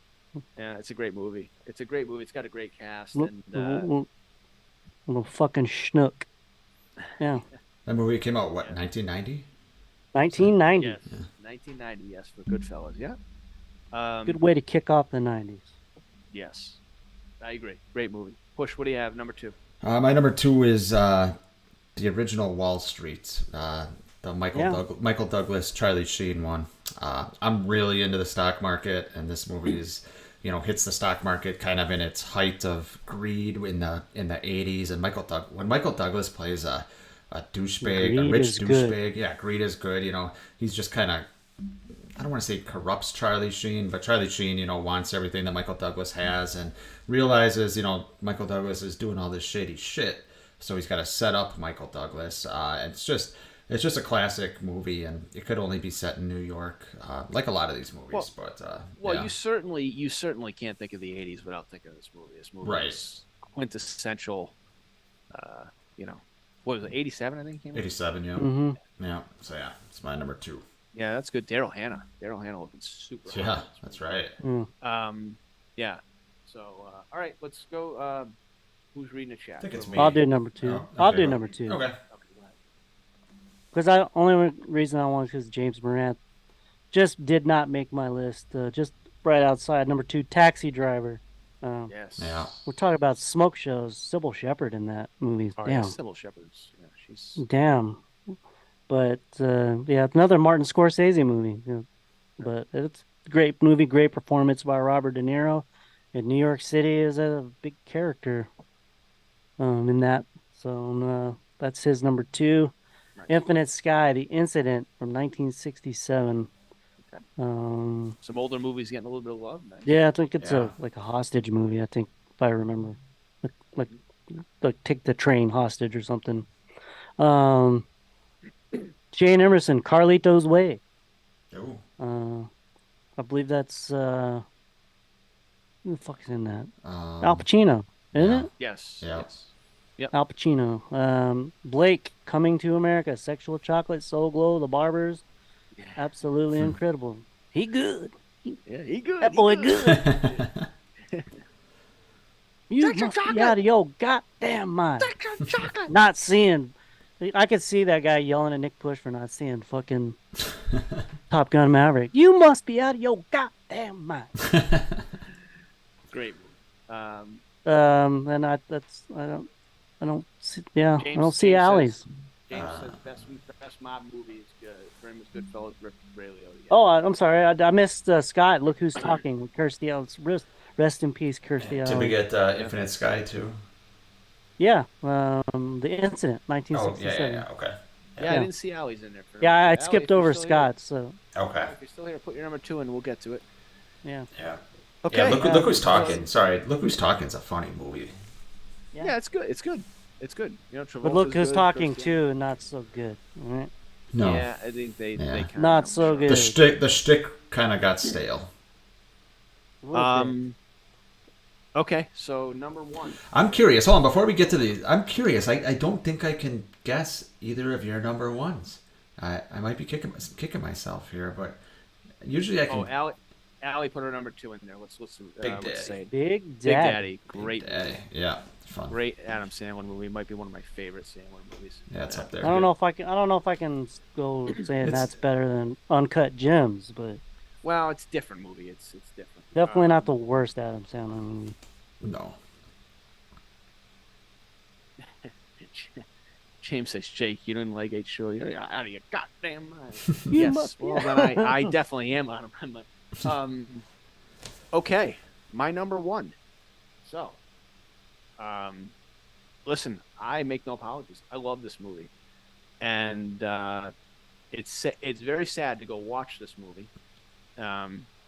D: Yeah, it's a great movie. It's a great movie. It's got a great cast,
C: Little,
D: and
C: little fucking schnook. Yeah.
B: That movie came out, what, 1990?
C: 1990.
D: yes, 1990. Yes, for Goodfellas. Yeah.
C: Good way to kick off the 90s.
D: Yes, I agree. Great movie. Push. What do you have? Number 2.
B: My number 2 is the original Wall Street, the Michael Douglas, Charlie Sheen one. I'm really into the stock market, and this movie is, hits the stock market kind of in its height of greed in the 80s. And when Michael Douglas plays a douchebag, a rich douchebag, yeah, greed is good. He's just kind of, I don't want to say corrupts Charlie Sheen, but Charlie Sheen, wants everything that Michael Douglas has and realizes, Michael Douglas is doing all this shady shit. So he's got to set up Michael Douglas. And it's just a classic movie, and it could only be set in New York, like a lot of these movies.
D: Well, you certainly can't think of the 80s without thinking of this movie. This movie
B: Right.
D: is quintessential. What was it? 87, I think. It came out?
B: 87, yeah.
C: Mm-hmm.
B: Yeah. So yeah, it's my number 2.
D: Yeah, that's good. Daryl Hannah looking super. hot.
B: Yeah, that's right.
D: Yeah. So, all right, let's go. Who's reading the chat?
B: I think it's me.
C: I'll do number 2.
B: Oh,
C: I'll
B: okay,
C: do
B: go.
C: number 2.
B: Okay.
D: Okay, go ahead.
C: Because only reason I want because James Morant just did not make my list. Just right outside number 2, Taxi Driver.
D: Yes.
B: Yeah.
C: We're talking about smoke shows. Sybil Shepherd in that movie.
D: All
C: Damn.
D: right, Sybil Shepherd's. Yeah, she's.
C: Damn. But yeah, another Martin Scorsese movie. But it's a great movie, great performance by Robert De Niro. And New York City is a big character in that. So that's his number 2.
D: Nice.
C: Infinite Sky, The Incident from 1967.
D: Okay.
C: Um,
D: Some older movies getting a little bit of love. Nice.
C: yeah, I think it's
B: Yeah.
C: like a hostage movie. I think if I remember, like take the train hostage or something. Jane Emerson, Carlito's Way.
B: Oh.
C: I believe that's who the fuck is in that? Al
B: Um,
C: Pacino, isn't
B: yeah.
C: it?
D: Yes.
B: Yeah.
D: Yes.
C: Al Pacino. Blake, Coming to America, Sexual Chocolate, Soul Glow, The Barbers.
D: Yeah.
C: Absolutely incredible. He good.
D: Yeah, he good.
C: That
D: he
C: boy good. You
D: Sexual
C: must be
D: chocolate.
C: out of your goddamn mind. Not seeing. I could see that guy yelling at Nick Push for not seeing fucking Top Gun Maverick. You must be out of your goddamn mind.
D: Great movie.
C: And I don't see. Yeah, I don't see
D: James
C: alleys.
D: James says best mob movie is good. For him is Goodfellas, Ray Liotta. Yeah.
C: Oh, I'm sorry. I missed Scott. Look Who's Talking with Kirstie Alley. Rest in peace, Kirstie
B: Did we
C: Alley.
B: get Infinite Sky too?
C: Yeah, The Incident,
B: Oh,
C: 1967.
B: yeah. Okay.
D: Yeah, I didn't see Allie's in there. For
C: Yeah, I
D: Allie,
C: skipped
D: if you're
C: over
D: still
C: Scott. So
B: Okay.
D: Here, if you're still here, put your number 2 and we'll get to it.
C: yeah.
B: Yeah.
D: Okay.
B: Yeah, look who's talking. Sorry, Look Who's Talking's a funny movie.
D: Yeah, it's good. It's good.
C: But
D: Travolta's
C: Look Who's
D: good,
C: Talking
D: Kirstie-
C: too, not so good. All right.
B: No.
D: Yeah, I think they
B: Yeah.
D: kind of
C: Not so good.
B: The shtick kind of got stale.
C: A little bit.
D: Okay, so number 1.
B: I'm curious. Hold on, before we get to these, I'm curious. I don't think I can guess either of your number ones. I might be kicking myself here, but usually I can.
D: Oh, Allie put her number 2 in there. Let's
B: Big
D: let's
B: Daddy.
D: say
C: Big
D: Big
C: Daddy.
D: Daddy. Great.
B: Daddy. Yeah, fun.
D: Great Adam Sandler movie. Might be one of my favorite Sandler movies.
B: Yeah, it's up there.
C: I don't know if I can go saying that's better than Uncut Gems, but
D: Well, it's a different movie. It's different.
C: definitely not the worst Adam Sandler movie.
B: No.
D: James says, Jake, you didn't like H. Show. You're out of your goddamn mind.
C: You
D: yes.
C: must be
D: Well, then I definitely am out of my mind. Okay. My number 1. So, listen, I make no apologies. I love this movie. And it's very sad to go watch this movie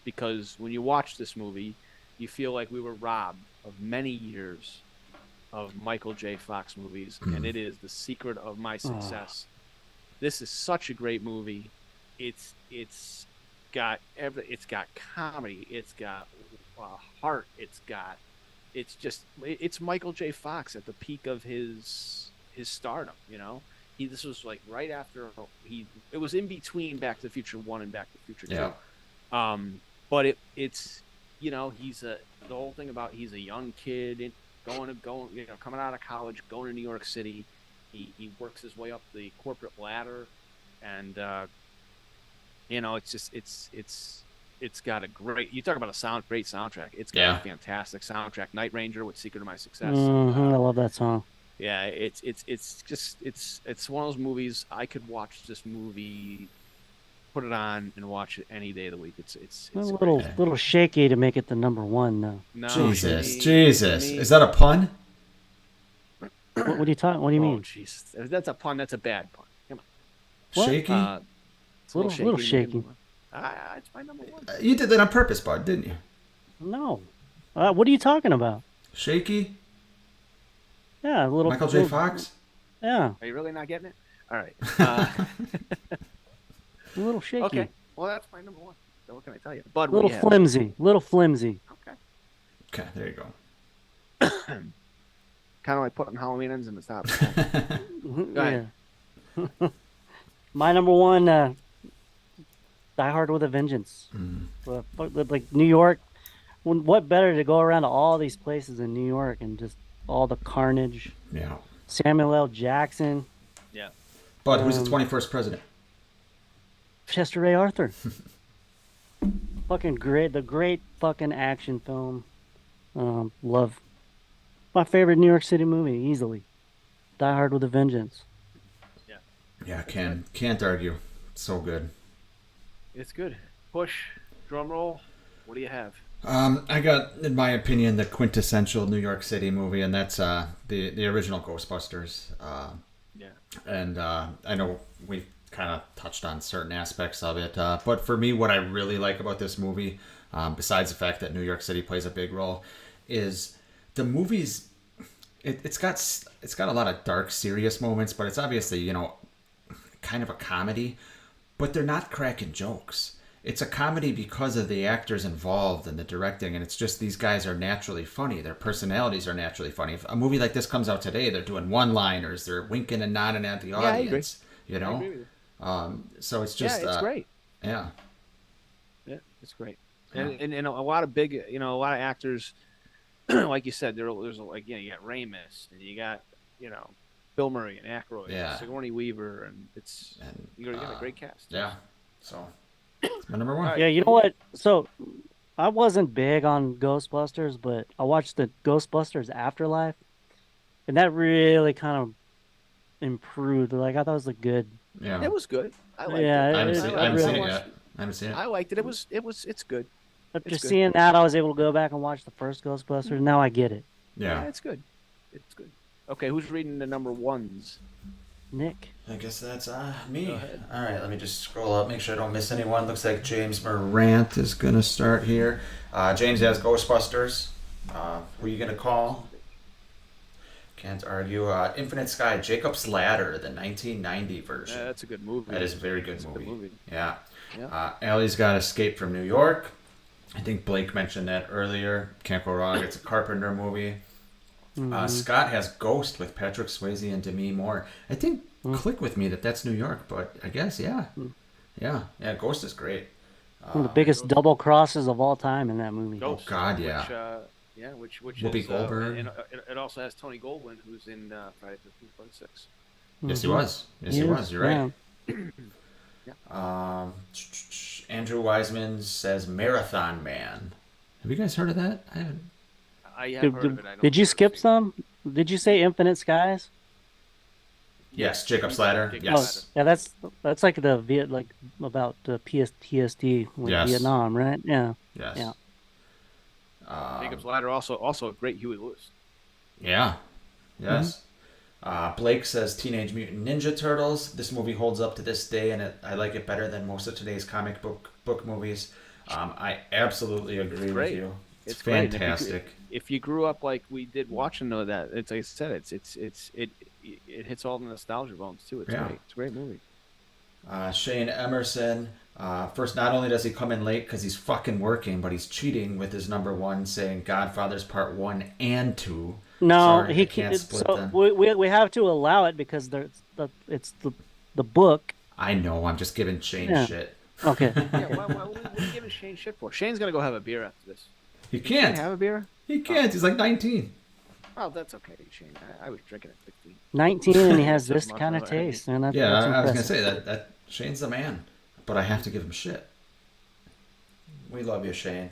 D: because when you watch this movie, you feel like we were robbed of many years of Michael J. Fox movies, and it is the secret of my success. This is such a great movie. It's got it's got comedy, it's got heart, it's Michael J. Fox at the peak of his stardom. This was like right after it was in between Back to the Future 1 and Back to the Future 2.
B: Yeah.
D: But it's the whole thing about he's a young kid going coming out of college, going to New York City. He works his way up the corporate ladder, and it's got a great. You talk about great soundtrack. It's got a fantastic soundtrack. Night Ranger with "Secret of My Success."
C: I love that song.
D: Yeah, it's one of those movies I could watch this movie, put it on and watch it any day of the week. It's
C: a little shaky to make it the number one though.
D: No,
B: Jesus, is that a pun?
C: What are you talking? What do you mean?
D: Jesus, that's a pun. That's a bad pun. Come on.
C: What?
B: Shaky?
D: It's a
C: little shaky.
D: It's my number one.
B: You did that on purpose, bud, didn't you?
C: No. What are you talking about?
B: Shaky?
C: Yeah, a little.
B: Michael J. Fox?
C: Yeah.
D: Are you really not getting it? All right.
C: A little shaky.
D: Okay. Well, that's my number one. So what can I tell you? Bud,
C: Little flimsy. Little flimsy.
D: Okay.
B: Okay, there you go.
D: Kind of like putting Halloween ends in the top. Go ahead.
C: Yeah. My number one, Die Hard with a Vengeance. Like New York. What better to go around to all these places in New York and just all the carnage.
B: Yeah.
C: Samuel L. Jackson.
D: Yeah.
B: Bud, who's the 21st president?
C: Chester Ray Arthur. Fucking great. The great fucking action film. Love. My favorite New York City movie, easily. Die Hard with a Vengeance.
B: Yeah, can't argue. So good.
D: It's good. Push, drum roll. What do you have?
B: I got, in my opinion, the quintessential New York City movie, and that's the original Ghostbusters. And I know we've kind of touched on certain aspects of it, but for me, what I really like about this movie, besides the fact that New York City plays a big role, is the movie's. It's got a lot of dark, serious moments, but it's obviously kind of a comedy, but they're not cracking jokes. It's a comedy because of the actors involved and the directing, and it's just these guys are naturally funny. Their personalities are naturally funny. If a movie like this comes out today, they're doing one-liners, they're winking and nodding at the audience.
D: I agree with you.
B: So it's just
D: it's great.
B: Yeah,
D: it's great. And a lot of a lot of actors, like you said, there's like you got Ramis and you got Bill Murray and Aykroyd, and Sigourney Weaver, and you got a great cast.
B: Yeah, so. My number one.
C: Yeah, you know what? So, I wasn't big on Ghostbusters, but I watched the Ghostbusters Afterlife, and that really kind of improved. Like, I thought it was a good.
B: Yeah,
D: it was good. I liked
B: it. I haven't seen it yet.
D: I liked it. It's good.
C: After seeing that, I was able to go back and watch the first Ghostbusters. Now I get it.
B: Yeah,
D: it's good. It's good. Okay, who's reading the number ones?
C: Nick.
B: I guess that's me. All right, let me just scroll up, make sure I don't miss anyone. Looks like James Morant is going to start here. James has Ghostbusters. Who are you going to call? Can't argue. Infinite Sky, Jacob's Ladder, the 1990 version.
D: Yeah, that's a good movie.
B: That is a very good movie.
D: Good movie.
B: Yeah. Allie's got Escape from New York. I think Blake mentioned that earlier. Can't go wrong. It's a Carpenter movie. Scott has Ghost with Patrick Swayze and Demi Moore. I think click with me that's New York, but I guess yeah. Ghost is great.
C: One of the biggest double crosses of all time in that movie.
D: Ghost,
B: oh God, yeah.
D: Which
B: Whoopi
D: is
B: Goldberg.
D: and it also has Tony Goldwyn, who's in Friday the 13th, 26.
B: Yes, he was. He was. You're right.
D: Yeah.
B: Andrew Wiseman says Marathon Man. Have you guys heard of that? I haven't.
D: I have heard of it.
C: Did you skip some? Did you say Infinite Skies?
B: Yes, Jacob's Ladder. Yes.
C: Oh, yeah, that's like about the PTSD with Vietnam, right? Yeah.
B: Yes.
C: Yeah.
D: Jacob's Ladder also a great Huey Lewis.
B: Yeah. Yes. Blake says Teenage Mutant Ninja Turtles. This movie holds up to this day, and I like it better than most of today's comic book movies. I absolutely agree with you. It's fantastic.
D: If you grew up like we did watching that, it's like I said, it hits all the nostalgia bones too. It's great. It's a great movie.
B: Shane Emerson, First, not only does he come in late because he's fucking working, but he's cheating with his number one, saying Godfather's Part 1 and 2.
C: No,
B: Sorry,
C: he
B: I can't
C: can't.
B: split
C: So
B: them.
C: we have to allow it because it's the book.
B: I know, I'm just giving Shane
C: Yeah.
B: shit.
C: Okay.
D: Yeah, what are you giving Shane shit for? Shane's gonna go have a beer after this.
B: He
D: Shane
B: can't.
D: have a beer?
B: He can't. He's like 19.
D: Oh, that's okay, Shane. I was drinking at 15.
C: 19 and he has
D: That's
C: this
D: my
C: kind of
D: brother.
C: taste, and that's
B: Yeah,
C: that's
B: I was gonna
C: impressive.
B: say that Shane's the man, but I have to give him shit. We love you, Shane.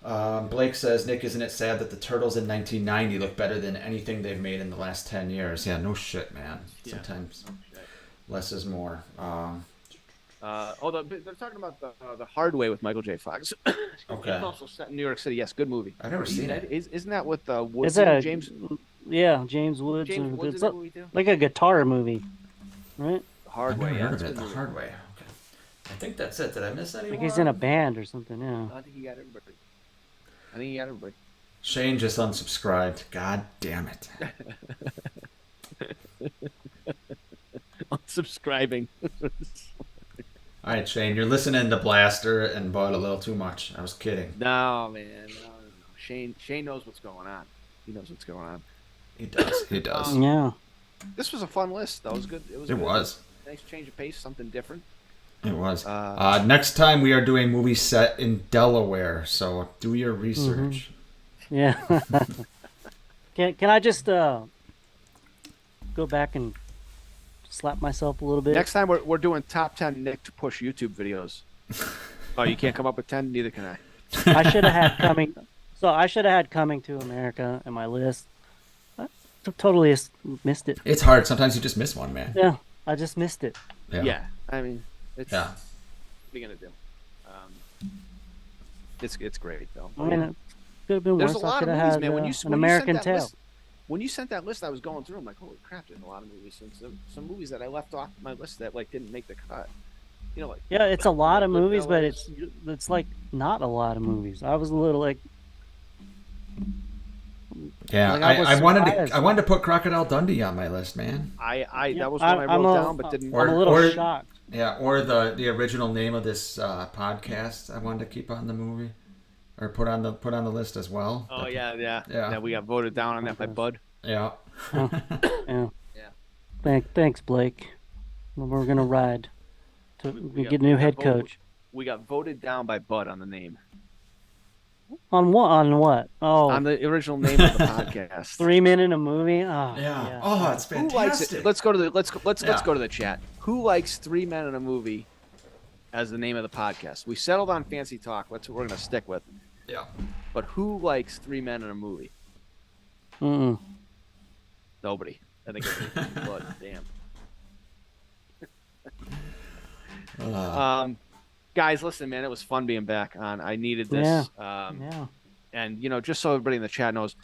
B: Blake says, Nick, isn't it sad that the Turtles in 1990 look better than anything they've made in the last 10 years? Yeah, no shit, man.
D: Yeah.
B: Sometimes
D: Shit.
B: less is more.
D: They're talking about the Hard Way with Michael J. Fox.
B: Okay.
D: It's also set in New York City. Yes, good movie.
B: I've never seen it.
D: Isn't that with Woods
C: Is that
D: and
C: a
D: James?
C: Yeah, James Woods.
D: James Woods
C: It's
D: in that movie too?
C: like a guitar movie, right?
D: The Hard
B: I've
D: Way.
B: never
D: Yeah,
B: heard
D: that's
B: of
D: a
B: it.
D: good
B: The
D: movie.
B: Hard Way. Okay. I think that's it. Did I miss any
C: Like
B: more?
C: he's in a band or something. Yeah.
D: I think he got everybody. I think he got everybody.
B: Shane just unsubscribed. God damn it.
D: Unsubscribing.
B: All right, Shane, you're listening to Blaster and Bud a little too much. I was kidding.
D: No, man. No. Shane knows what's going on. He knows what's going on.
B: He does. He does.
C: Yeah.
D: This was a fun list. That was good. It was.
B: It
D: good.
B: was.
D: Nice change of pace. Something different.
B: It was. Next time we are doing movies set in Delaware, so do your research.
C: Yeah. Can I just go back and slap myself a little bit?
D: Next time we're doing top 10 Nick to push YouTube videos. Oh, you can't come up with 10. Neither can I.
C: I should have had coming. So I should have had Coming to America in my list. I totally missed it.
B: It's hard. Sometimes you just miss one, man.
C: Yeah, I just missed it.
D: Yeah. I mean, it's.
B: Yeah.
D: What are you gonna do? It's great though.
C: I mean, it could have been
D: There's
C: worse.
D: a
C: I
D: lot
C: could
D: of
C: have
D: movies,
C: had
D: man. When
C: an
D: you sent
C: American
D: that
C: Tale.
D: list, when you sent that list, I was going through. I'm like, holy crap! There's a lot of movies. Some movies that I left off my list that like didn't make the cut. You know, like
C: Yeah, it's a lot of movies, but
D: Goodfellas.
C: it's like not a lot of movies. I was a little like,
B: Yeah,
C: Like, I was
B: I wanted
C: surprised.
B: to. I wanted to put Crocodile Dundee on my list, man.
D: I that was
C: I-
D: one I
C: I'm
D: wrote
C: a-
D: down, but didn't.
B: Or-
C: I'm a little
B: or-
C: shocked.
B: Yeah, or the original name of this podcast. I wanted to keep on the movie, or put on the list as well.
D: Oh yeah.
B: Yeah.
D: We got voted down on that by Bud.
B: Yeah.
C: Yeah.
D: Yeah.
C: Thanks, Blake. We're gonna ride to
D: We
C: get a new head
D: voted-
C: coach.
D: We got voted down by Bud on the name.
C: On what? On what? Oh,
D: On the original name of the podcast.
C: 3 minute a movie. Oh,
B: Yeah. Oh, it's
D: Who
B: fantastic.
D: likes it? Let's go to the let's
B: Yeah.
D: go to the chat. Who likes 3 Men in a Movie as the name of the podcast? We settled on Fancy Talk. That's what we're gonna stick with.
B: Yeah.
D: But who likes 3 Men in a Movie?
C: Mm-mm.
D: Nobody. I think it's Bud. Damn. Guys, listen, man, it was fun being back on. I needed this.
C: Yeah.
D: And just so everybody in the chat knows,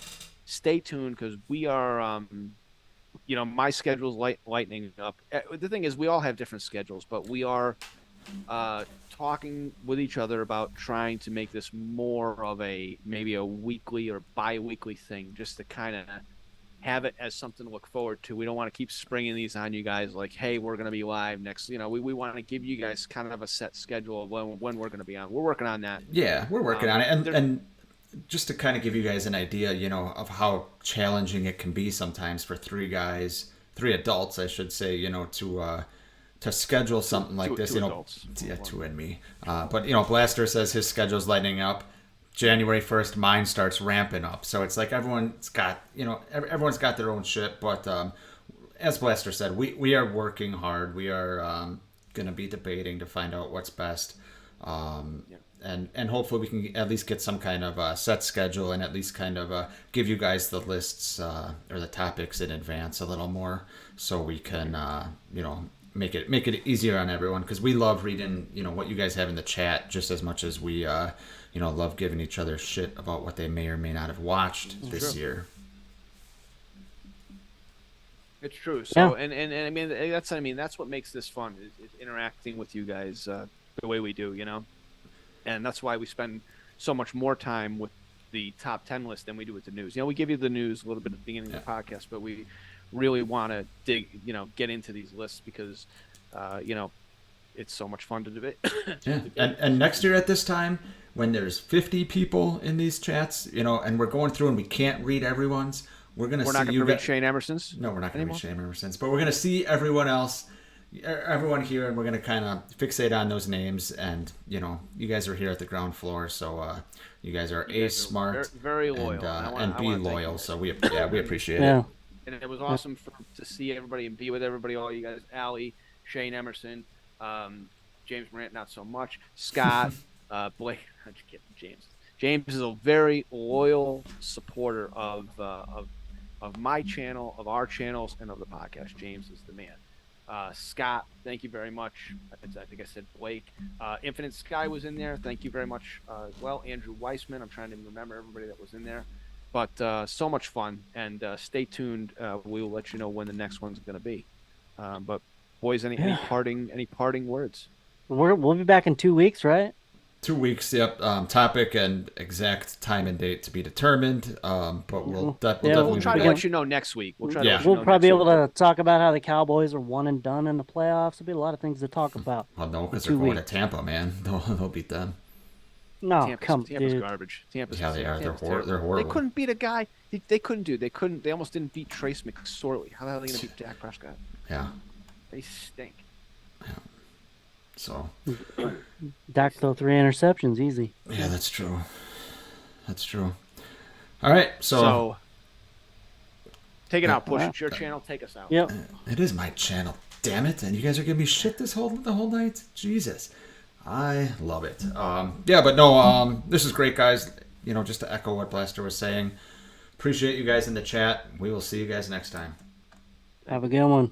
D: stay tuned because we are my schedule's lightening up. The thing is, we all have different schedules, but we are talking with each other about trying to make this more of maybe a weekly or bi-weekly thing, just to kind of have it as something to look forward to. We don't want to keep springing these on you guys like, hey, we're going to be live next. We want to give you guys kind of a set schedule of when we're going to be on. We're working on that.
B: Yeah, we're working on it,
D: there-
B: and just to kind of give you guys an idea, of how challenging it can be sometimes for three adults, I should say, to schedule something like this.
D: Two adults.
B: Yeah, two and me. But Blaster says his schedule's lighting up. January 1st, mine starts ramping up. So it's like everyone's got their own shit. But as Blaster said, we are working hard. We are going to be debating to find out what's best. And hopefully we can at least get some kind of set schedule and at least kind of give you guys the lists or the topics in advance a little more, so we can make it easier on everyone, because we love reading what you guys have in the chat just as much as we love giving each other shit about what they may or may not have watched this year.
D: It's true. So,
C: Yeah.
D: and I mean that's what makes this fun is interacting with you guys the way we do, and that's why we spend so much more time with the top 10 list than we do with the news. We give you the news a little bit at the beginning of the podcast, but we really want to get into these lists because, it's so much fun to debate.
B: Yeah, and next year at this time, when there's 50 people in these chats, and we're going through and we can't read everyone's, we're
D: We're not
B: see
D: going
B: you
D: to read
B: guys.
D: Shane Emerson's.
B: No, we're not going to
D: anymore?
B: read Shane Emerson's, but we're going to see everyone else, everyone here, and we're going to kind of fixate on those names. And you guys are here at the ground floor, so you guys are
D: You guys are
B: smart,
D: very loyal,
B: and,
D: I
B: and
D: wanna
B: be
D: thank you
B: loyal.
D: guys.
B: So we appreciate
C: Yeah.
B: it.
D: And it was awesome to see everybody and be with everybody, all you guys, Allie, Shane Emerson, James Morant, not so much, Scott, Blake. I'm just kidding, James. James is a very loyal supporter of my channel, of our channels, and of the podcast. James is the man. Scott, thank you very much. I think I said Blake. Infinite Sky was in there. Thank you very much as well. Andrew Weissman. I'm trying to remember everybody that was in there. But so much fun, and stay tuned. We will let you know when the next one's going to be. But boys, any parting words?
C: We'll be back in 2 weeks, right?
B: 2 weeks, yep. Topic and exact time and date to be determined. But we'll definitely
D: We'll try
B: be
D: to
B: back.
D: let you know next week. We'll try to
B: Yeah.
D: let you
C: We'll
D: know
C: probably be
D: next
C: able
D: week.
C: to talk about how the Cowboys are one and done in the playoffs. There'll be a lot of things to talk about.
B: Well, no, because
C: 2
B: they're going to
C: weeks.
B: Tampa, man. They'll beat them.
C: No,
D: Tampa's
C: dude.
D: garbage. Tampa's
B: Yeah, they are.
D: Tampa's
B: They're
D: terrible.
B: horrible.
D: They couldn't beat a guy. They couldn't do. They almost didn't beat Trace McSorley. How the hell are they going to beat Dak Prescott?
B: Yeah.
D: They stink.
B: So,
C: Dak throw 3 interceptions, easy.
B: yeah, that's true. That's true. All right,
D: So take it out, Push.
C: Wow.
D: It's your channel. Take us out.
C: Yep.
B: it is my channel, damn it! And you guys are giving me shit the whole night. Jesus, I love it. Yeah, but no, this is great, guys. Just to echo what Blaster was saying, appreciate you guys in the chat. We will see you guys next time.
C: Have a good one.